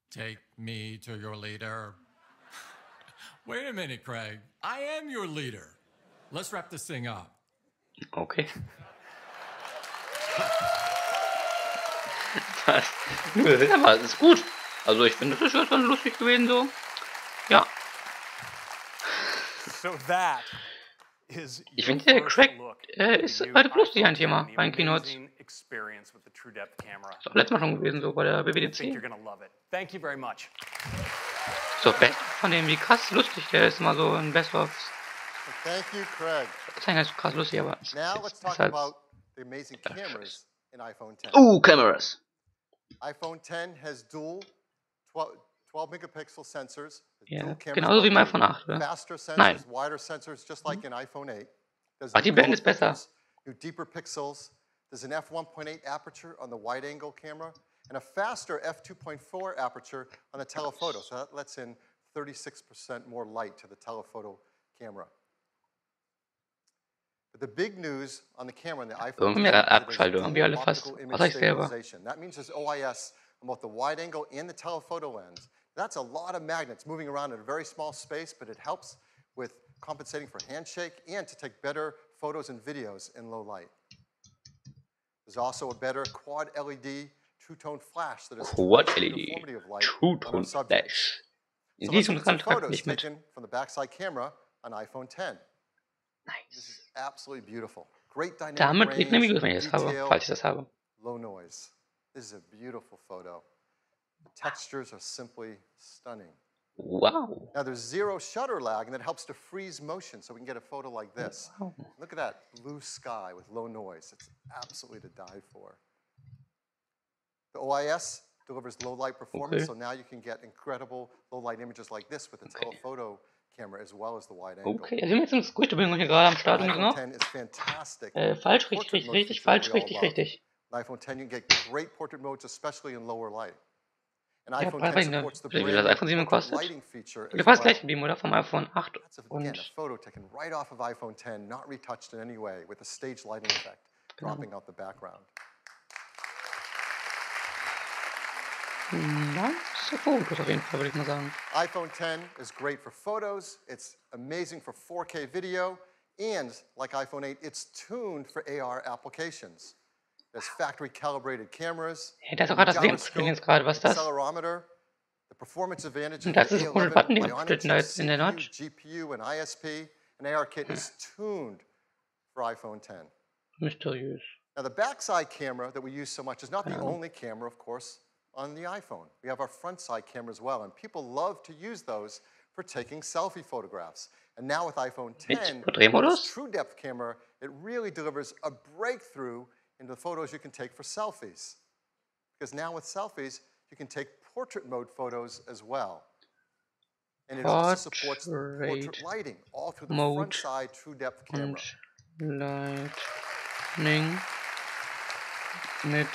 Take me to your leader. Wait a minute, Craig. I am your leader. Let's wrap this thing up.
Okay. Aber es ist gut. Also ich finde, das ist schon lustig gewesen so. Ja.
So that is
ich finde, der Craig ist relativ lustig ein Thema bei den Keynotes. Das ist auch letztes Mal schon gewesen, so bei der WWDC.
Thank you very much.
So, von dem, wie krass lustig der ist, immer so ein Best-of.
Thank you, Craig.
Das ist eigentlich so krass lustig, aber
Now let's talk about the amazing cameras in iPhone 10.
Cameras.
iPhone 10 has dual 12 megapixel sensors.
Ja, genauso wie im iPhone 8, oder?
Faster sensors,
Nein.
wider sensors, just like in iPhone 8.
Ach, die Blende ist besser.
New deeper pixels. There's an f1.8 aperture on the wide-angle camera and a faster f2.4 aperture on the telephoto. So that lets in 36% more light to the telephoto camera. But the big news on the camera in the iPhone
Irgendwie abgeschaltet, irgendwie alle fast. Was ich selber.
That means there's OIS on both the wide-angle and the telephoto lens. That's a lot of magnets moving around in a very small space, but it helps with compensating for handshake and to take better photos and videos in low light. There's also a better quad LED two-tone flash that is
Quad
the
LED
uniformity of light
two-tone flash. In
So let's
diesem
look at some
Kontrakt
photos
nicht mit.
taken from the backside camera on iPhone 10. This is absolutely beautiful. Great dynamic
Damit sieht man, wie gut, wenn
range,
ich das habe,
detail,
falls ich das habe.
low noise. This is a beautiful photo. The textures are simply stunning.
Wow.
Now there's zero shutter lag, and that helps to freeze motion, so we can get a photo like this.
Wow.
Look at that blue sky with low noise. It's absolutely to die for. The OIS delivers low light performance, so now you can get incredible low light images like this with the telephoto camera as well as the wide angle.
Okay, also wir sind jetzt gute Bedingungen hier gerade am Start
iPhone
noch.
10 is fantastic.
Falsch, richtig, richtig, falsch, richtig, richtig.
iPhone 10 you can get great portrait modes, especially in lower light. And
Ja,
iPhone 10
weiß ich
supports the
nicht, wie das iPhone 7 kostet.
lighting feature
Du
as
warst
well.
gleich geblieben, oder? Vom iPhone 8
Again, a
und...
photo taken right off of iPhone 10, not retouched in any way, with a stage lighting effect, dropping out the background.
Nice Fotos auf jeden Fall, würde ich mal sagen.
iPhone 10 is great for photos, it's amazing for 4K video, and like iPhone 8, it's tuned for AR applications. There's factory calibrated cameras,
Hey, da ist auch gerade das Ding jetzt gerade, was ist das?
accelerometer, the performance advantage
Und
of
das ist ein cooler Button, den wir da jetzt in der Notch.
GPU and ISP, and ARKit is tuned for iPhone 10.
Mysteriös.
Now the backside camera that we use so much is not the only camera, of course, on the iPhone. We have our front side camera as well, and people love to use those for taking selfie photographs. And now with iPhone 10, this true depth camera, it really delivers a breakthrough into the photos you can take for selfies. Because now with selfies, you can take portrait mode photos as well. And it also supports portrait lighting, all through the front side true depth camera.
Lightning mit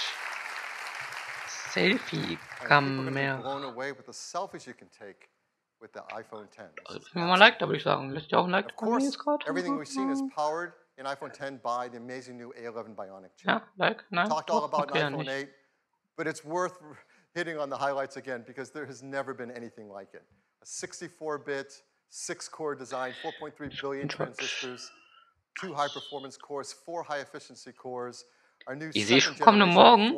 Selfie-Kamera.
Blown away with the selfies you can take with the iPhone 10.
Wenn man mal liked, würde ich sagen. Lässt ihr auch ein Like
Of course, everything we've seen is powered in iPhone 10 by the amazing new A11 Bionic chip.
Ja, Like, nein,
Talked all about
okay,
iPhone 8, but it's worth hitting on the highlights again because there has never been anything like it. A 64-bit, 6-core design, 4.3 billion transistors, 2 high-performance cores, 4 high-efficiency cores.
Ich sehe schon kommende Morgen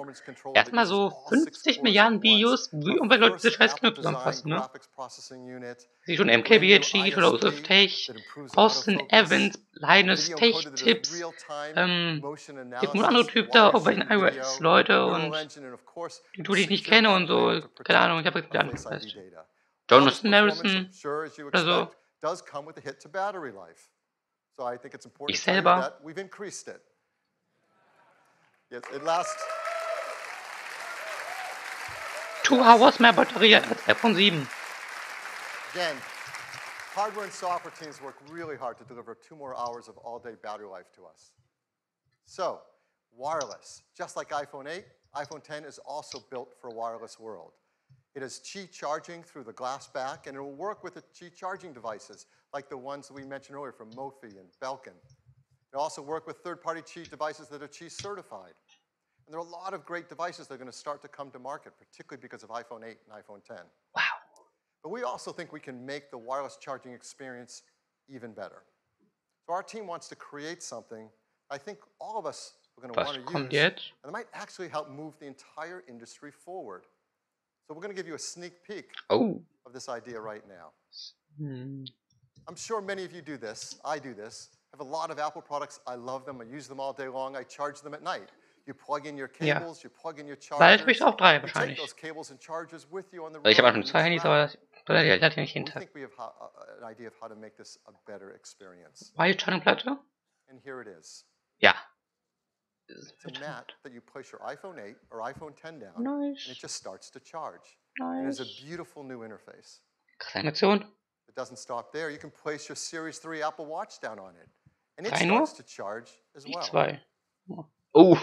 erstmal so 50 Milliarden Videos, wie irgendwelche Leute diese scheiß Keynote zusammenfassen, ne? Ich sehe schon MKBHD, Joseph Tech, Austin Evans, Linus Tech Tipps, gibt nur andere Typen da, auch bei den iOS-Leute und die ich nicht kenne und so, keine Ahnung, ich habe jetzt nicht angepasst. Jonathan Harrison oder so. Ich selber.
Yes, it lasts
2 hours mehr Batterie als iPhone 7.
Again, hardware and software teams work really hard to deliver 2 more hours of all-day battery life to us. So, wireless. Just like iPhone 8, iPhone 10 is also built for a wireless world. It has Qi charging through the glass back, and it will work with the Qi charging devices, like the ones that we mentioned earlier from Mophie and Belkin. They also work with third-party Qi devices that are Qi certified. And there are a lot of great devices that are going to start to come to market, particularly because of iPhone 8 and iPhone 10.
Wow.
But we also think we can make the wireless charging experience even better. So our team wants to create something I think all of us are going to want to use, and it might actually help move the entire industry forward. So we're going to give you a sneak peek of this idea right now. I'm sure many of you do this. I do this. I have a lot of Apple products. I love them. I use them all day long. I charge them at night. You plug in your cables, you plug in your chargers.
Bald auch 3
you take
wahrscheinlich.
those cables and chargers with you on the road.
Ich habe auch schon 2 Handys, aber das hat ja nicht jeden
We
Tag.
think we have an idea of how to make this a better experience.
War die Chargingplatte?
And here it is.
Ja.
It's a mat that you place your iPhone 8 or iPhone 10 down,
Nice.
and it just starts to charge. And it's a
Nice.
beautiful new interface.
Krasse Animation.
It doesn't stop there. You can place your Series 3 Apple Watch down on it, and it
3 nur?
starts to charge as well.
2. Oh,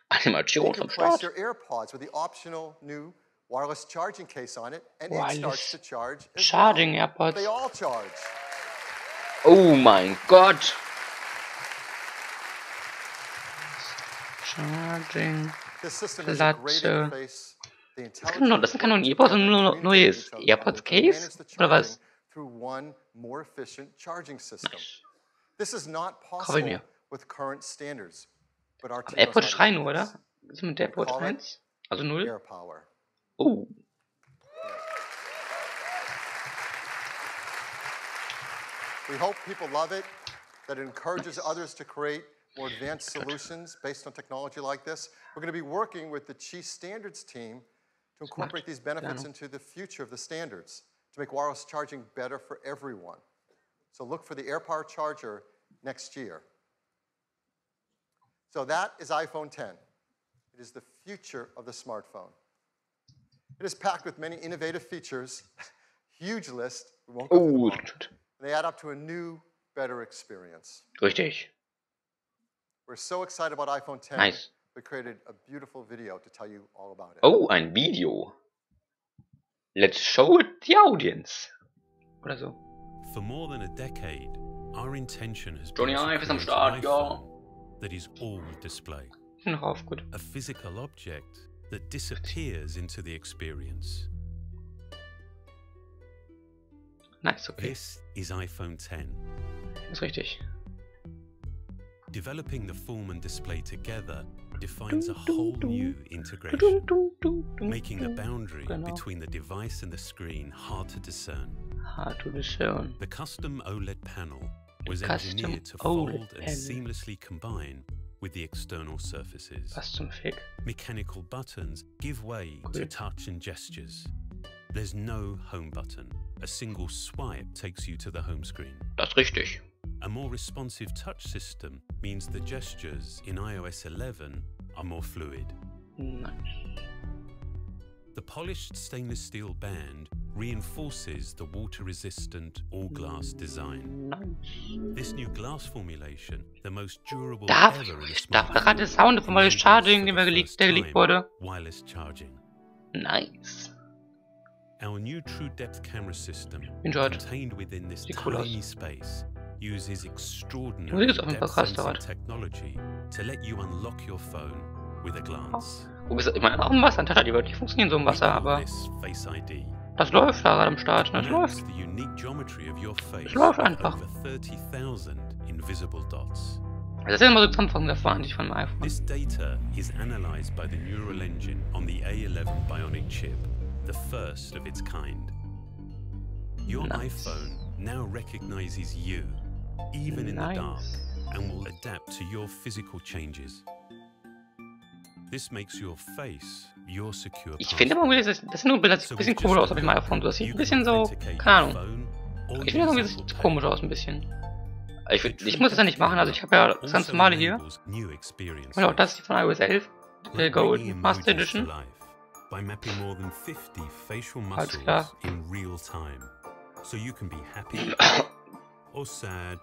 Animation
You can
vom
place
Start.
your AirPods with the optional new wireless charging case on it, and it
Wireless
starts to charge as
Charging
well.
AirPods.
They all charge.
Oh mein Gott. Charging
This system has a great
Platte.
interface
Das kann nur ein AirPods und nur neues AirPods Case? Oder was? Kaufe ich mir. Aber AirPods 3 nur, oder? Was ist mit der AirPods 1? Also 0? Oh.
We hope people love it, that it encourages others to create more advanced solutions based on technology like this. We're going to be working with the Chief Standards team to incorporate these benefits into the future of the standards to make wireless charging better for everyone. So look for the AirPower charger next year. So that is iPhone 10. It is the future of the smartphone. It is packed with many innovative features, huge list. We won't go through them all. They add up to a new, better experience.
Richtig.
We're so excited about iPhone 10.
Nice.
We created a beautiful video to tell you all about it.
Oh, ein Video. Let's show it the audience. Oder so.
For more than a decade, our intention has
been to create an iPhone
that is all display.
Gut.
A physical object that disappears into the experience.
Nice, okay.
This is iPhone 10.
Das ist richtig.
Developing the form and display together defines a whole new integration, making the boundary between the device and the screen hard to discern. The custom OLED panel was engineered to fold and seamlessly combine with the external surfaces. Mechanical buttons give way to touch and gestures. There's no home button. A single swipe takes you to the home screen.
Das ist richtig.
A more responsive touch system means the gestures in iOS 11 are more fluid.
Nice.
The polished stainless steel band reinforces the water-resistant all-glass design.
Nice.
This new glass formulation, the most durable
ever
in a
smartphone. Da war gerade der Sound von Wireless Charging, der geleakt wurde.
Wireless charging.
Nice.
Our new true depth camera system, contained within this tiny space, uses extraordinary depth-sensing technology to let you unlock your phone with a glance.
Ich meine, auch im Wasser, die wird nicht funktionieren so im Wasser, aber das läuft da gerade am Start, das läuft. Es läuft einfach. Das ist ja immer so Zusammenfassung davon, von meinem iPhone.
This data is analyzed by the neural engine on the A11 Bionic chip, the first of its kind. Your iPhone now recognizes you, even in the dark, and will adapt to your physical changes. This makes your face your secure.
Ich finde irgendwie, das sind nur Bilder, das sieht ein bisschen komisch aus auf dem iPhone. Das sieht ein bisschen so, keine Ahnung. Ich finde irgendwie, das sieht komisch aus ein bisschen. Ich muss das ja nicht machen, also ich habe ja das ganz normale hier. Und auch das ist von iOS 11, der Gold Master Edition. Alles klar.
So you can be happy or sad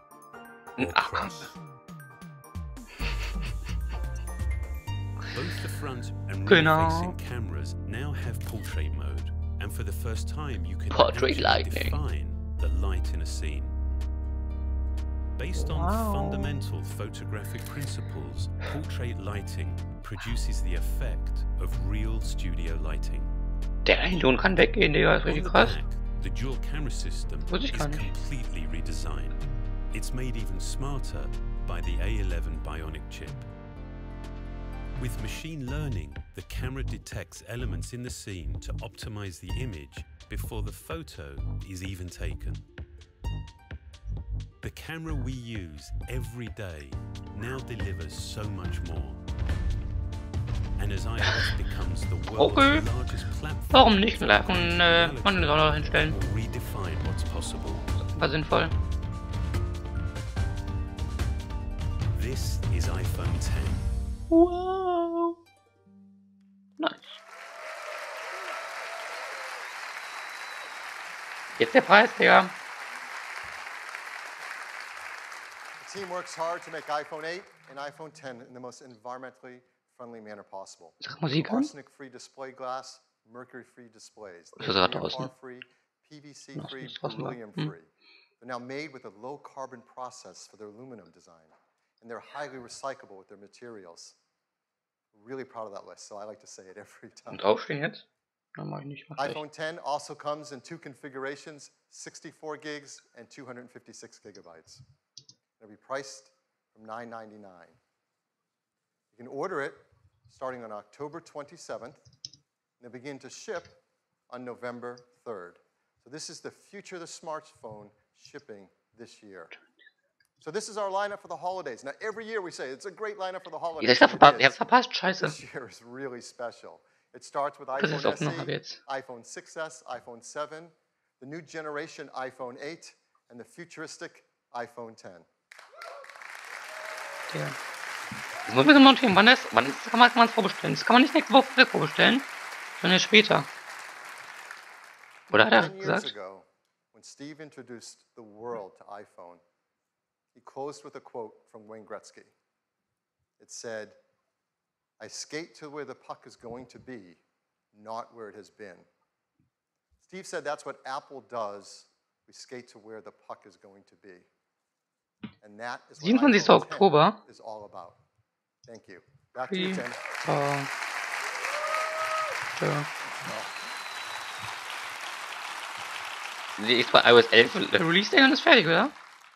or cross. Both the front and rear-facing cameras now have portrait mode, and for the first time you can define the light in a scene. Based on fundamental photographic principles, portrait lighting produces the effect of real studio lighting.
Der Einlohn kann weggehen, Digga, ist richtig krass.
The dual camera system is completely redesigned. It's made even smarter by the A11 Bionic chip. With machine learning, the camera detects elements in the scene to optimize the image before the photo is even taken. The camera we use every day now delivers so much more. And as iOS becomes the world's largest platform,
warum nicht gleich einen Monitor hinstellen?
Redefine what's possible.
War sinnvoll.
This is iPhone 10.
Wow. Nice. Jetzt der Preis, Digga.
The team works hard to make iPhone 8 and iPhone 10 in the most environmentally friendly manner possible. Arsenic-free display glass, mercury-free displays. Free, PVC-free, beryllium-free. They're now made with a low-carbon process for their aluminum design, and they're highly recyclable with their materials. We're really proud of that list, so I like to say it every time.
Und aufstehen jetzt? Mach ich nicht,
iPhone 10 also comes in 2 configurations, 64 gigs and 256 gigabytes. It'll be priced from $9.99. You can order it starting on October 27th, and they'll begin to ship on November 3rd. So this is the future of the smartphone shipping this year. So this is our lineup for the holidays. Now every year we say it's a great lineup for the holidays.
Ihr habt verpasst, scheiße.
This year is really special. It starts with iPhone SE, iPhone 6S, iPhone 7, the new generation iPhone 8, and the futuristic iPhone 10.
Ja. Das muss man notieren. Wann kann man es vorbestellen? Das kann man nicht nächste Woche vorbestellen, sondern erst später. Oder hat er gesagt?
When Steve introduced the world to iPhone, he closed with a quote from Wayne Gretzky. It said, "I skate to where the puck is going to be, not where it has been." Steve said that's what Apple does. We skate to where the puck is going to be. And that is what
27. Oktober
is all about. Thank you. Back to you, Tim.
Die ist bei iOS 11 Release Day und ist fertig, oder?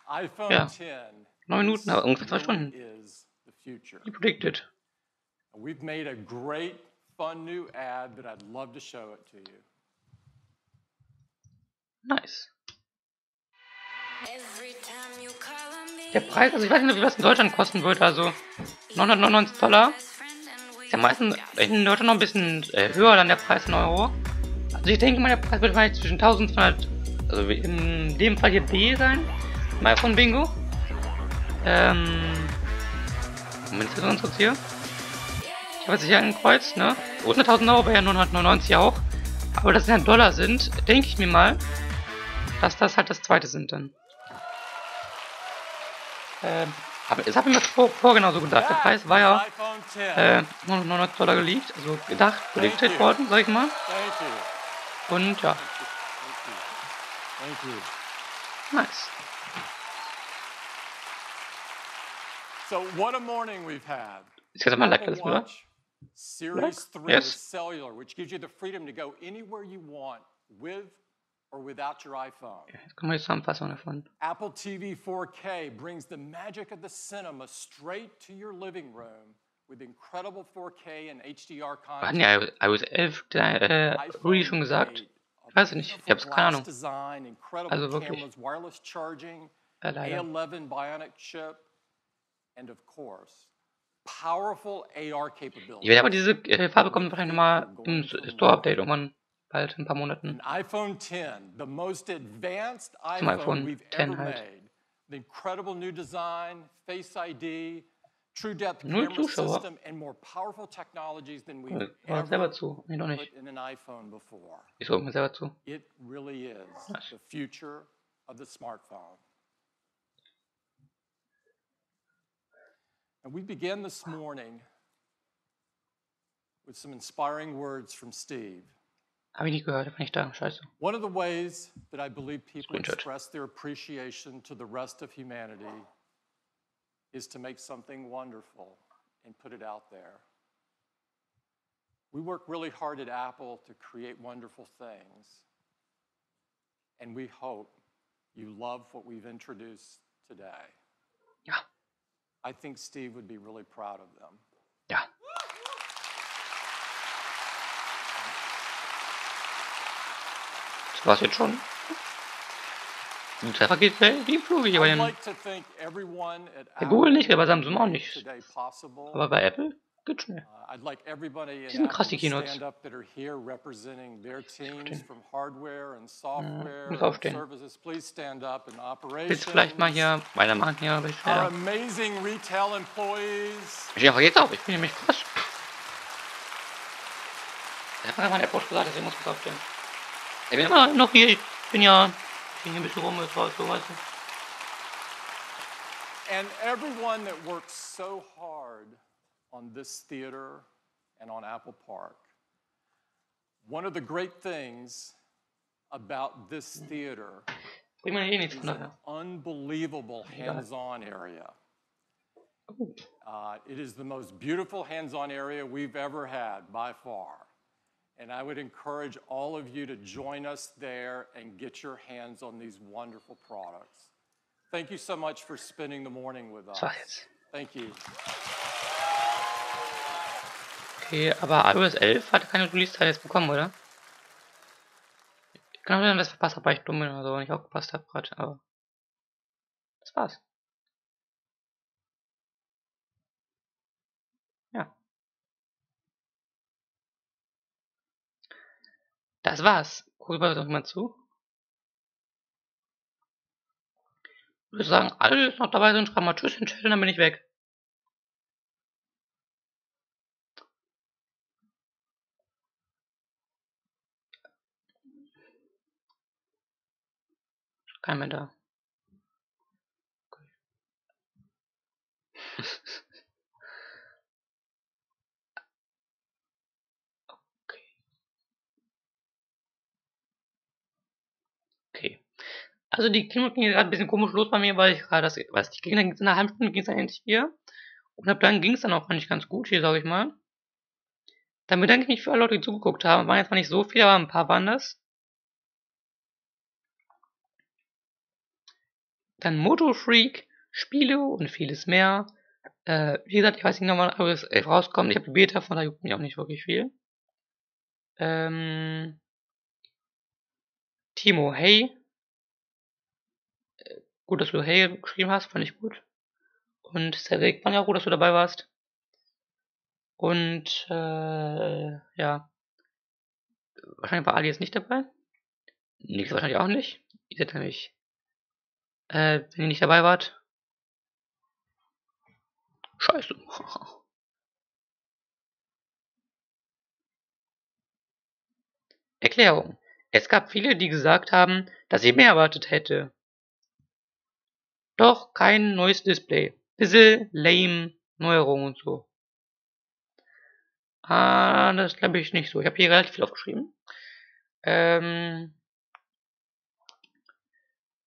iPhone
Ja.
10
9 Minuten, aber ungefähr 2 Stunden.
is the future.
He predicted.
We've made a great, fun new ad that I'd love to show it to you.
Nice. Der Preis, also ich weiß nicht, wie was in Deutschland kosten wird, also $999. Ist ja meistens in Deutschland noch ein bisschen höher dann der Preis in Euro. Also ich denke mal, der Preis wird vielleicht zwischen 1200, also in dem Fall hier B sein, im iPhone Bingo. Moment, ist das sonst was hier? Ich habe jetzt hier angekreuzt, ne? Und 1000 Euro wäre ja 999 auch. Aber dass es ja Dollar sind, denke ich mir mal, dass das halt das zweite sind dann. Aber es habe ich mir vor genauso gedacht. Der Preis war ja $999 geleakt, also gedacht, predicted worden, sag ich mal. Und ja. Nice.
So what a morning we've had.
Ist jetzt mal like das, oder?
Series 3
Yes.
with cellular, which gives you the freedom to go anywhere you want with or without your iPhone.
Jetzt kommen wir die Zusammenfassung davon.
Apple TV 4K brings the magic of the cinema straight to your living room with incredible 4K and HDR content.
Hatten ja iOS 11 Release schon gesagt? Ich weiß nicht, ich hab's keine Ahnung. Also wirklich.
Wireless charging,
Leider.
A11 Bionic chip, and of course, powerful AR capabilities.
Ich werde aber diese Farbe kommt wahrscheinlich nochmal im Store-Update irgendwann bald in ein paar Monaten.
iPhone 10, the most advanced
Zum
iPhone we've
10
ever
halt.
made. The incredible new design, Face ID, True Depth
Null
camera
Zuschauer.
system, and more powerful technologies than we've
War selber
ever
zu. Nee, doch nicht.
put in an iPhone before.
Ich suche mir selber zu.
It really is the future of the smartphone. And we began this morning with some inspiring words from Steve.
Habe ich nicht gehört, bin ich da. Scheiße.
One of the ways that I believe people
Screenshot.
express their appreciation to the rest of humanity is to make something wonderful and put it out there. We work really hard at Apple to create wonderful things, and we hope you love what we've introduced today.
Ja.
I think Steve would be really proud of them.
Ja. Das war's jetzt schon. Die Treffer geht wie Flug hier bei
I'd
dem.
like to thank everyone at
Bei Google nicht,
Apple
bei Samsung auch nicht.
today possible.
Aber bei Apple geht schnell.
I'd like everybody
Die
in
sind krass,
Apple
die
to
Keynotes.
stand up that are here representing their teams from hardware and software
muss
and
aufstehen.
services. Please stand up in operations.
Willst du vielleicht mal hier weitermachen hier, aber ich
Our
schneller.
amazing retail employees.
Ich einfach jetzt auf, ich bin nämlich krass. Ich hab mal AirPods gesagt, deswegen muss ich es aufstehen. Ich bin immer noch hier, ich bin hier ein bisschen rum, so weißt du.
And everyone that works so hard on this theater and on Apple Park. One of the great things about this theater
Bring mal hier nichts
is
von
an
daher.
unbelievable hands-on area. It is the most beautiful hands-on area we've ever had by far.
And I would encourage all of you to join us there and get your hands on these wonderful products. Thank you so much for spending the morning with us. Thank you.
Okay, aber iOS 11 hatte keine Release-Zeit jetzt bekommen, oder? Ich kann auch sein, dass ich verpasst habe, weil ich dumm bin oder so und ich aufgepasst habe gerade, aber das war's. Ja. Das war's. Guck mal doch mal zu. Ich würde sagen, alle, die jetzt noch dabei sind, schreiben mal Tschüss in den Chat und dann bin ich weg. Kein mehr da. Okay. Also die Keynote ging gerade ein bisschen komisch los bei mir, weil ich gerade das, was die ging, dann ging es in einer halben Stunde, ging es dann endlich hier. Und ab dann ging es dann auch eigentlich ganz gut hier, sage ich mal. Dann bedanke ich mich für alle Leute, die zugeguckt haben. Waren jetzt zwar nicht so viele, aber ein paar waren das. Dann Moto Freak, Spiele und vieles mehr. Wie gesagt, ich weiß nicht genau, wann iOS 11 rauskommt. Ich habe die Beta, von daher juckt mich auch nicht wirklich viel. Timo, hey. Gut, dass du hey geschrieben hast, fand ich gut. Und Cedric, fand ich auch gut, dass du dabei warst. Und, ja. Wahrscheinlich war Ali jetzt nicht dabei. Nix wahrscheinlich auch nicht. Ihr seid nämlich, wenn ihr nicht dabei wart. Scheiße. Erklärung. Es gab viele, die gesagt haben, dass ich mehr erwartet hätte. Doch kein neues Display. Bisschen lame Neuerungen und so. Das glaube ich nicht so. Ich habe hier relativ viel aufgeschrieben.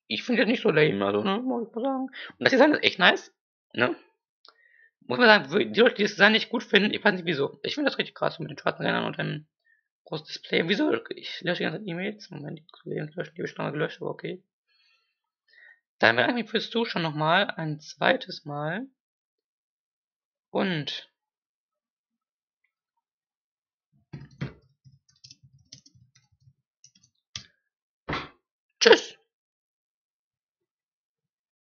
Ich finde das nicht so lame, also, ne, muss ich mal sagen. Und das Design ist echt nice, ne? Muss man sagen, die Leute, die das Design nicht gut finden, ich weiß nicht wieso. Ich finde das richtig krass mit den schwarzen Rändern und einem großen Display. Wieso? Ich lösche die ganze Zeit E-Mails. Moment, die Kollegen löschen, die habe ich schon mal gelöscht, aber okay. Dann bedanke ich mich fürs Zuschauen nochmal, ein zweites Mal. Und